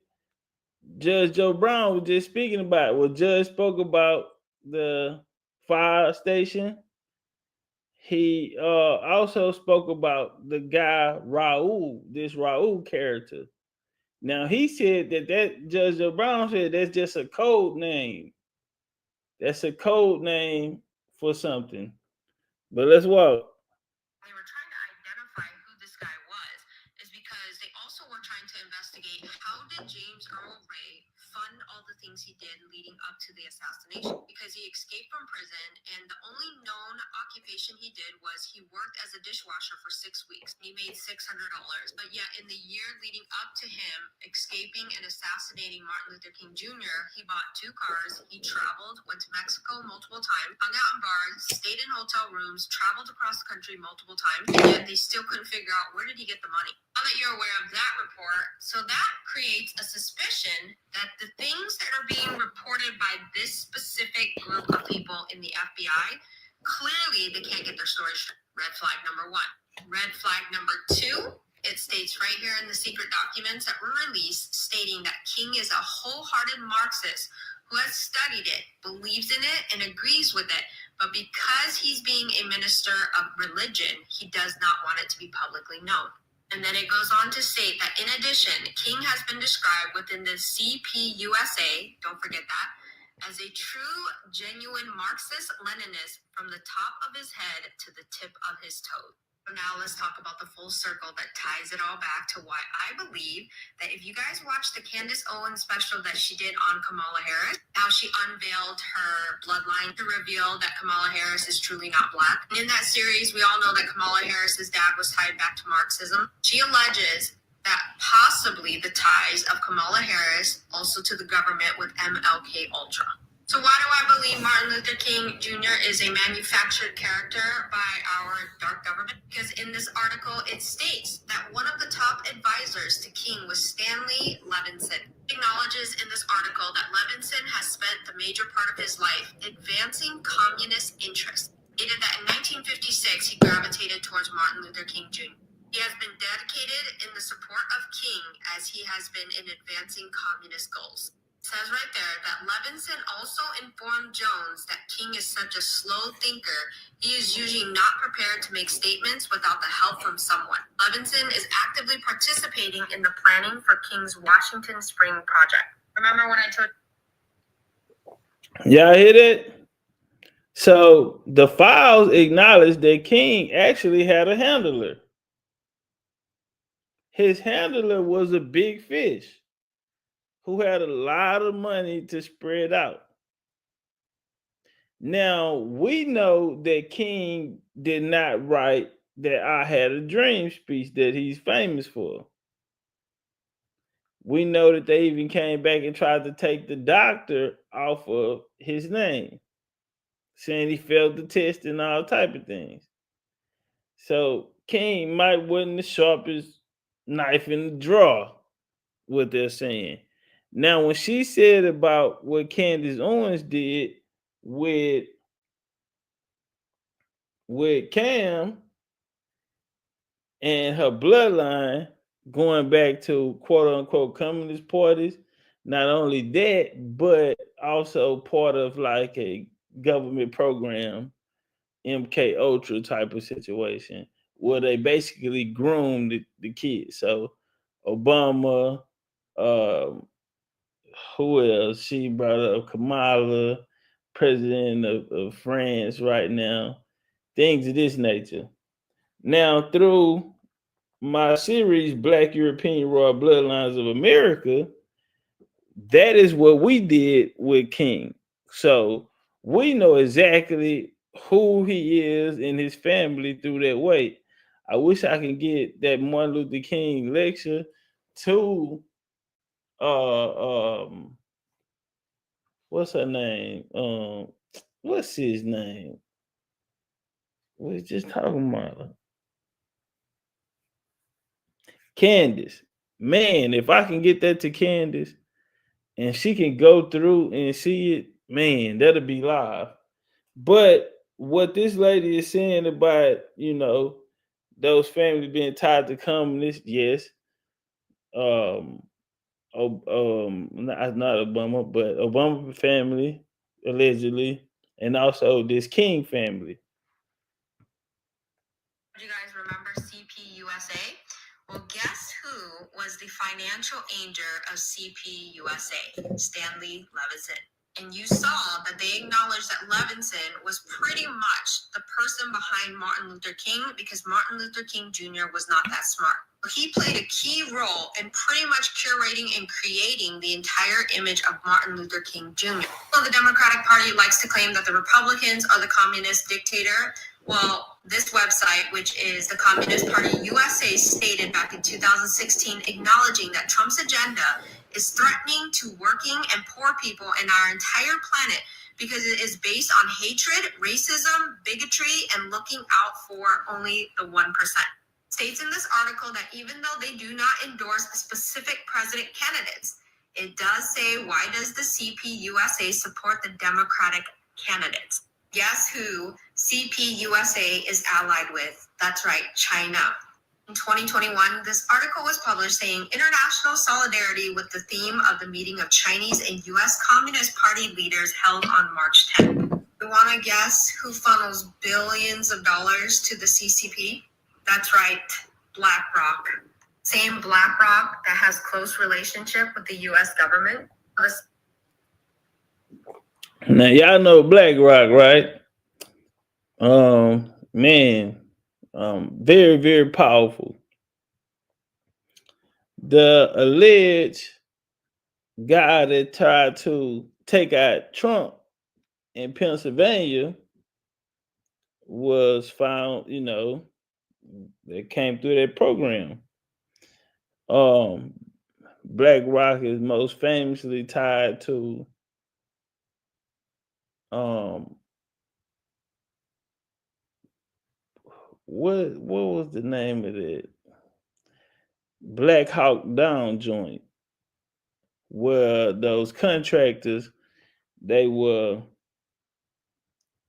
Judge Joe Brown was just speaking about. Well, Judge spoke about the fire station. He also spoke about the guy Raul, this Raul character. Now, he said that Judge Joe Brown said that's just a code name. That's a code name for something. But let's walk. They were trying to identify who this guy was, is because they also were trying to investigate how did James Earl Ray fund all the things he did leading up to the assassination, because he escaped from prison and the only known occupation he did was he worked as a dishwasher for 6 weeks. He made $600, but yet in the year leading up to him escaping and assassinating Martin Luther King Jr., he bought 2 cars, he traveled, went to Mexico multiple times, hung out in bars, stayed in hotel rooms, traveled across the country multiple times, and yet they still couldn't figure out where did he get the money. Now that you're aware of that report, so that creates a suspicion that the things that are being reported by this specific group of people in the FBI, clearly they can't get their story straight. Red flag number 1. Red flag number 2, it states right here in the secret documents that were released stating that King is a wholehearted Marxist who has studied it, believes in it, and agrees with it. But because he's being a minister of religion, he does not want it to be publicly known. And then it goes on to state that in addition, King has been described within the CPUSA, don't forget that, as a true, genuine Marxist-Leninist from the top of his head to the tip of his toes. So now let's talk about the full circle that ties it all back to why I believe that if you guys watch the Candace Owens special that she did on Kamala Harris, how she unveiled her bloodline to reveal that Kamala Harris is truly not black. And in that series, we all know that Kamala Harris's dad was tied back to Marxism. She alleges that possibly the ties of Kamala Harris also to the government with MLK Ultra. So why do I believe Martin Luther King Jr. is a manufactured character by our dark government? Because in this article, it states that one of the top advisors to King was Stanley Levinson. It acknowledges in this article that Levinson has spent the major part of his life advancing communist interests. It stated that in 1956, he gravitated towards Martin Luther King Jr. He has been dedicated in the support of King as he has been in advancing communist goals. says right there that Levinson also informed Jones that King is such a slow thinker, he is usually not prepared to make statements without the help from someone. Levinson is actively participating in the planning for King's Washington Spring project. Remember when I told Y'all hear that? So the files acknowledged that King actually had a handler. His handler was a big fish who had a lot of money to spread out. Now, we know that King did not write that I Had a Dream speech that he's famous for. We know that they even came back and tried to take the doctor off of his name, saying he failed the test and all type of things. So King might wasn't the sharpest knife in the drawer, what they're saying. Now, when she said about what Candace Owens did with Cam and her bloodline going back to quote unquote communist parties, not only that, but also part of like a government program, MK Ultra type of situation, where they basically groomed the kids. So Obama, um, who else? She brought up Kamala, president of France right now, things of this nature. Now, through my series, Black European Royal Bloodlines of America, that is what we did with King. So we know exactly who he is and his family through that way. I wish I could get that Martin Luther King lecture to what's her name? What's his name? We was just talking about her. Candace. Man, if I can get that to Candace and she can go through and see it, man, that'll be live. But what this lady is saying about, those families being tied to communists, yes. Um, not Obama, but Obama family, allegedly, and also this King family. Do you guys remember CPUSA? Well, guess who was the financial angel of CPUSA? Stanley Levinson. And you saw that they acknowledged that Levinson was pretty much the person behind Martin Luther King because Martin Luther King Jr. was not that smart. He played a key role in pretty much curating and creating the entire image of Martin Luther King Jr. So the Democratic Party likes to claim that the Republicans are the communist dictator. Well, this website, which is the Communist Party USA, stated back in 2016, acknowledging that Trump's agenda is threatening to working and poor people in our entire planet because it is based on hatred, racism, bigotry, and looking out for only the 1%. States in this article that even though they do not endorse specific president candidates, it does say, why does the CPUSA support the Democratic candidates? Guess who CPUSA is allied with? That's right, China. In 2021, this article was published saying international solidarity with the theme of the meeting of Chinese and U.S. Communist Party leaders held on March 10th. You want to guess who funnels billions of dollars to the CCP? That's right, BlackRock. Same BlackRock that has close relationship with the U.S. government. Now y'all know BlackRock, right? Man, very, very powerful. The alleged guy that tried to take out Trump in Pennsylvania was found, that came through that program. BlackRock is most famously tied to what was the name of it? Black Hawk Down joint, where those contractors, they were,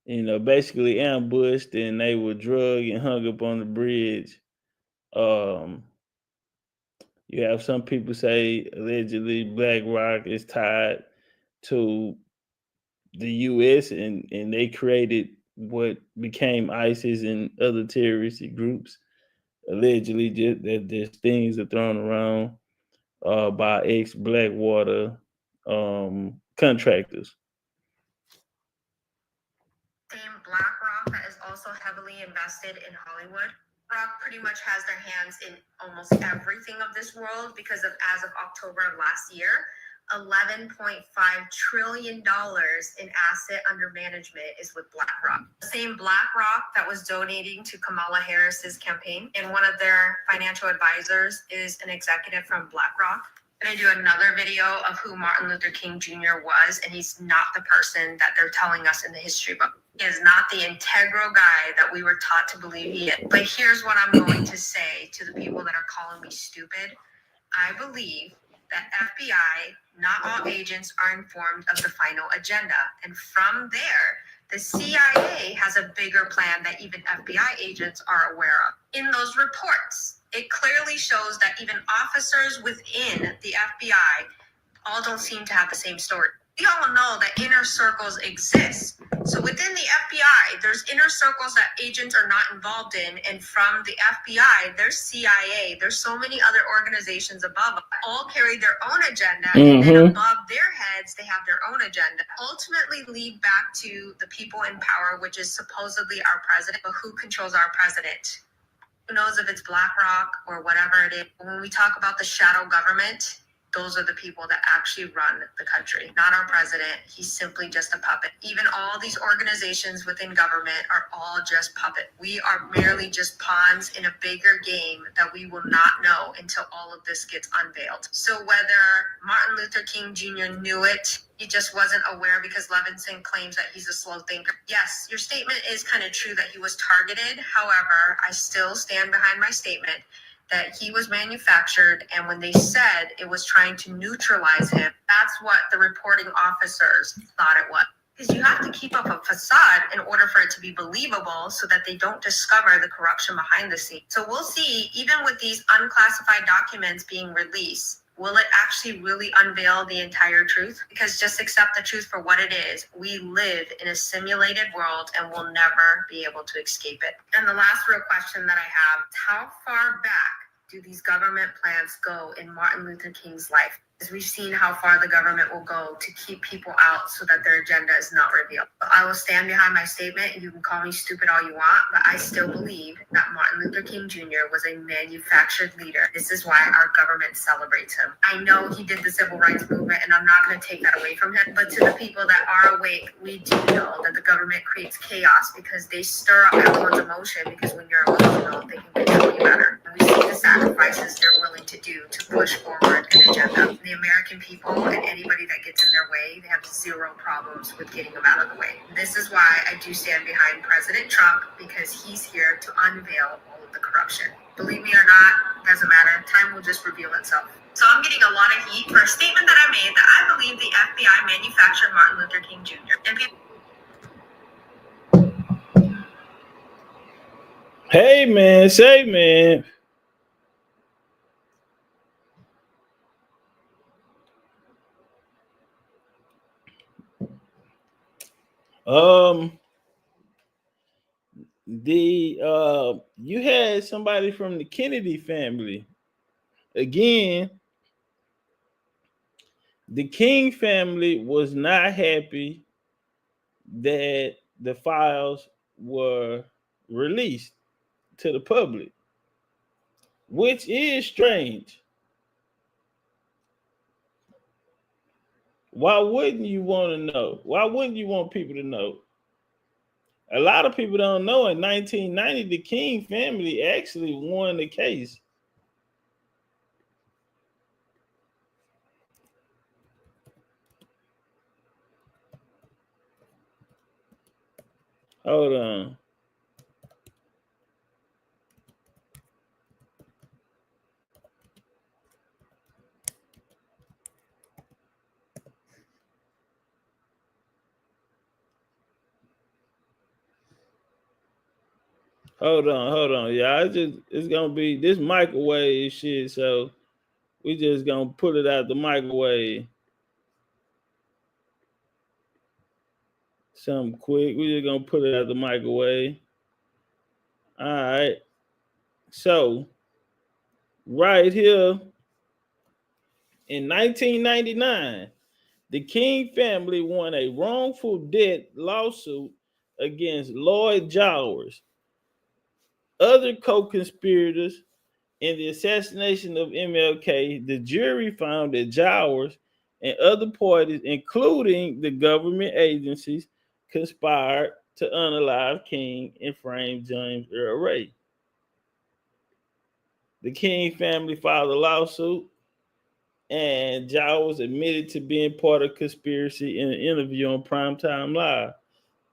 basically ambushed and they were drugged and hung up on the bridge. You have some people say allegedly BlackRock is tied to the U.S. and they created what became ISIS and other terrorist groups. Allegedly, just that there's things are thrown around by ex-Blackwater contractors. Same BlackRock that is also heavily invested in Hollywood. Rock pretty much has their hands in almost everything of this world because of, as of October of last year, $11.5 trillion in asset under management is with BlackRock. The same BlackRock that was donating to Kamala Harris's campaign, and one of their financial advisors is an executive from BlackRock. I'm going to do another video of who Martin Luther King Jr. was, and he's not the person that they're telling us in the history book. He is not the integral guy that we were taught to believe he is. But here's what I'm going to say to the people that are calling me stupid. I believe that FBI, not all agents, are informed of the final agenda. And from there, the CIA has a bigger plan that even FBI agents are aware of. In those reports, it clearly shows that even officers within the FBI all don't seem to have the same story. We all know that inner circles exist. So within the FBI, there's inner circles that agents are not involved in. And from the FBI, there's CIA. There's so many other organizations above, all carry their own agenda. And then above their heads, they have their own agenda. Ultimately lead back to the people in power, which is supposedly our president. But who controls our president? Who knows if it's BlackRock or whatever it is? When we talk about the shadow government, those are the people that actually run the country, not our president. He's simply just a puppet. Even all these organizations within government are all just puppet. We are merely just pawns in a bigger game that we will not know until all of this gets unveiled. So whether Martin Luther King Jr. knew it, he just wasn't aware because Levinson claims that he's a slow thinker. Yes, your statement is kind of true that he was targeted. However, I still stand behind my statement that he was manufactured, and when they said it was trying to neutralize him, that's what the reporting officers thought it was. Because you have to keep up a facade in order for it to be believable so that they don't discover the corruption behind the scenes. So we'll see, even with these unclassified documents being released, will it actually really unveil the entire truth? Because just accept the truth for what it is. We live in a simulated world and we'll never be able to escape it. And the last real question that I have is, how far back do these government plans go in Martin Luther King's life? Because we've seen how far the government will go to keep people out so that their agenda is not revealed. So I will stand behind my statement, and you can call me stupid all you want, but I still believe that Martin Luther King Jr. was a manufactured leader. This is why our government celebrates him. I know he did the civil rights movement, and I'm not going to take that away from him, but to the people that are awake, we do know that the government creates chaos because they stir up everyone's emotion, because when you're emotional, they can control you better. And we see the sacrifices they're willing to do to push forward an agenda. The American people and anybody that gets in their way, they have zero problems with getting them out of the way. This is why I do stand behind President Trump, because he's here to unveil all of the corruption. Believe me or not, doesn't matter. Time will just reveal itself. So I'm getting a lot of heat for a statement that I made that I believe the FBI manufactured Martin Luther King Jr. And people. Hey man, say man. You had somebody from the Kennedy family. Again, the King family was not happy that the files were released to the public, which is strange. Why wouldn't you want to know? Why wouldn't you want people to know? A lot of people don't know in 1990, the King family actually won the case. Hold on. Hold on. Yeah, it's gonna be this microwave shit. So We just gonna pull it out the microwave. Something quick. We just gonna put it out the microwave. All right. So right here in 1999, the King family won a wrongful death lawsuit against Lloyd Jowers. Other co-conspirators in the assassination of MLK, the jury found that Jowers and other parties, including the government agencies, conspired to unalive King and frame James Earl Ray. The King family filed a lawsuit, and Jowers admitted to being part of conspiracy in an interview on Primetime Live.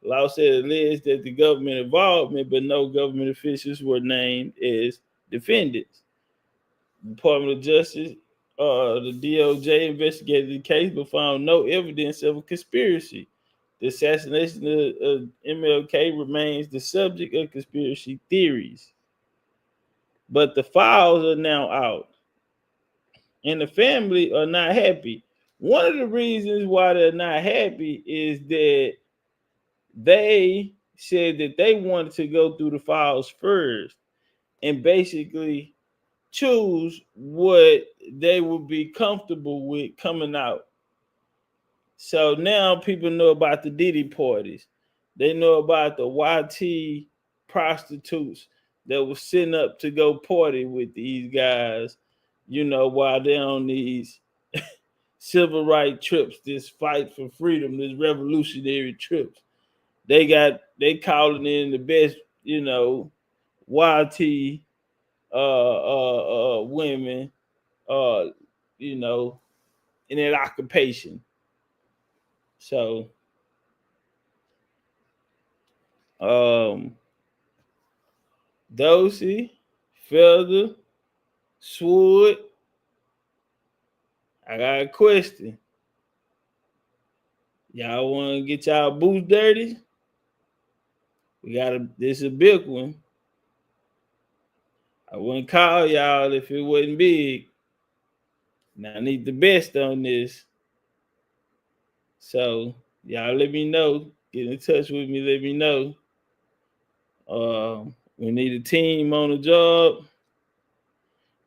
Law said alleged that the government involvement, but no government officials were named as defendants. The Department of Justice, the DOJ investigated the case, but found no evidence of a conspiracy. The assassination of MLK remains the subject of conspiracy theories. But the files are now out, and the family are not happy. One of the reasons why they're not happy is that they said that they wanted to go through the files first and basically choose what they would be comfortable with coming out. So now people know about the Diddy parties. They know about the YT prostitutes that was sitting up to go party with these guys, you know, while they're on these civil rights trips, this fight for freedom, this revolutionary trips. They calling in the best, you know, YT women, you know, in that occupation. So, Dosey, Felder, Swood, I got a question. Y'all want to get y'all boots dirty? This is a big one. I wouldn't call y'all if it wasn't big. Now I need the best on this. So y'all let me know. Get in touch with me. Let me know. We need a team on the job.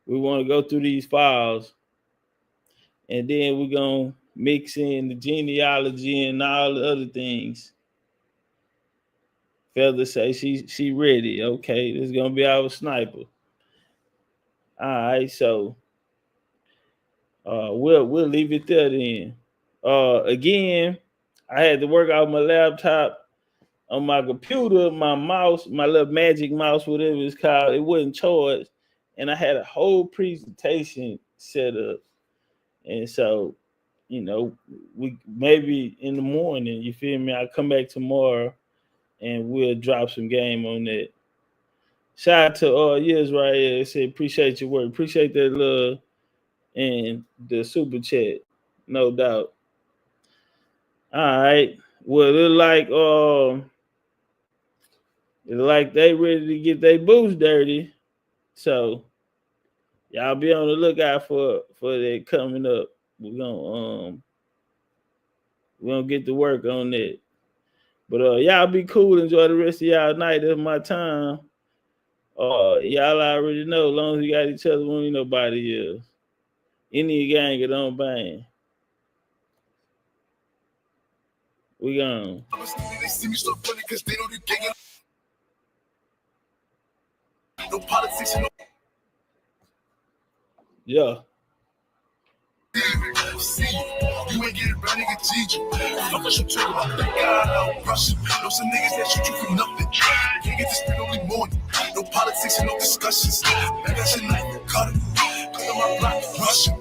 We want to go through these files. And then we're going to mix in the genealogy and all the other things. Feather say she ready. Okay, this is going to be our sniper. All right, so we'll leave it there then. Again, I had to work out my laptop on my computer, my mouse, my little magic mouse, whatever it's called. It wasn't charged, and I had a whole presentation set up. And so, you know, we maybe in the morning, you feel me? I'll come back tomorrow and we'll drop some game on that. Shout out to Years right here. Said appreciate your work. Appreciate that love and the super chat. No doubt. All right. Well, it like they ready to get their boots dirty. So y'all be on the lookout for that coming up. We're gonna get to work on that. But y'all be cool. Enjoy the rest of y'all night. That's my time. Y'all already know. As long as we got each other, we don't need nobody else. Any gang, it don't bang. We gone. They see me so funny because they know the gang. No politics, no. Yeah. See, you ain't get it right, nigga, teach you. Fuck us, you talk about that guy, I'm Russian. Know some niggas that shoot you for nothing. Can't get this spit only morning. No politics and no discussions. Man, that's your night, cut it. Cause on my block, Russian.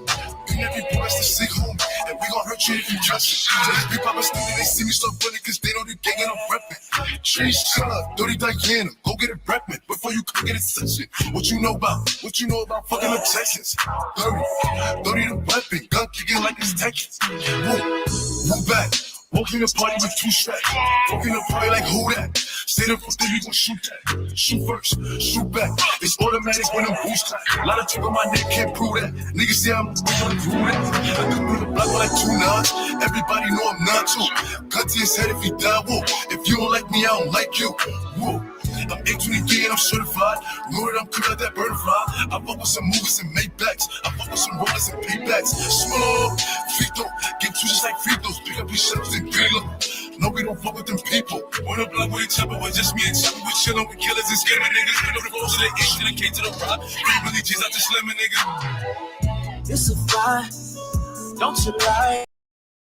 Bring every boy that's the sick home. And we gon' hurt you if you trust it. So these people I'm stupid, they see me so funny cause they know the gang and I'm reppin'. Trees, color, dirty Diana, go get it reppin'. Before you come get it session. What you know about fucking obsessions? Dirty the weapon, gun kicking like it's Texas. Move back. Walking the party with two straps. Walking the party like who that? Say the first thing we gon' shoot that. Shoot first, shoot back. It's automatic when I'm boost clap. A lot of talk on my neck can't prove that. Niggas say I'm gonna prove that. I could put a block like 2 9s. Everybody know I'm not too. Cut to his head if he die, whoa. If you don't like me, I don't like you. Whoa. I'm 823 and I'm certified. Know that I'm good at that butterfly. I fuck with some movies and Maybachs. I fuck with some rollers and paybacks. Small, free throw. Get two just like free throws. Pick up your shells and grill them. No, we don't fuck with them people. On the block with each other, with just me and Chopper. We chillin' with killers and scamming niggas. We know the roles of the H to the K to the rock. We really G's out the slimming nigga. It's a fly, don't you lie.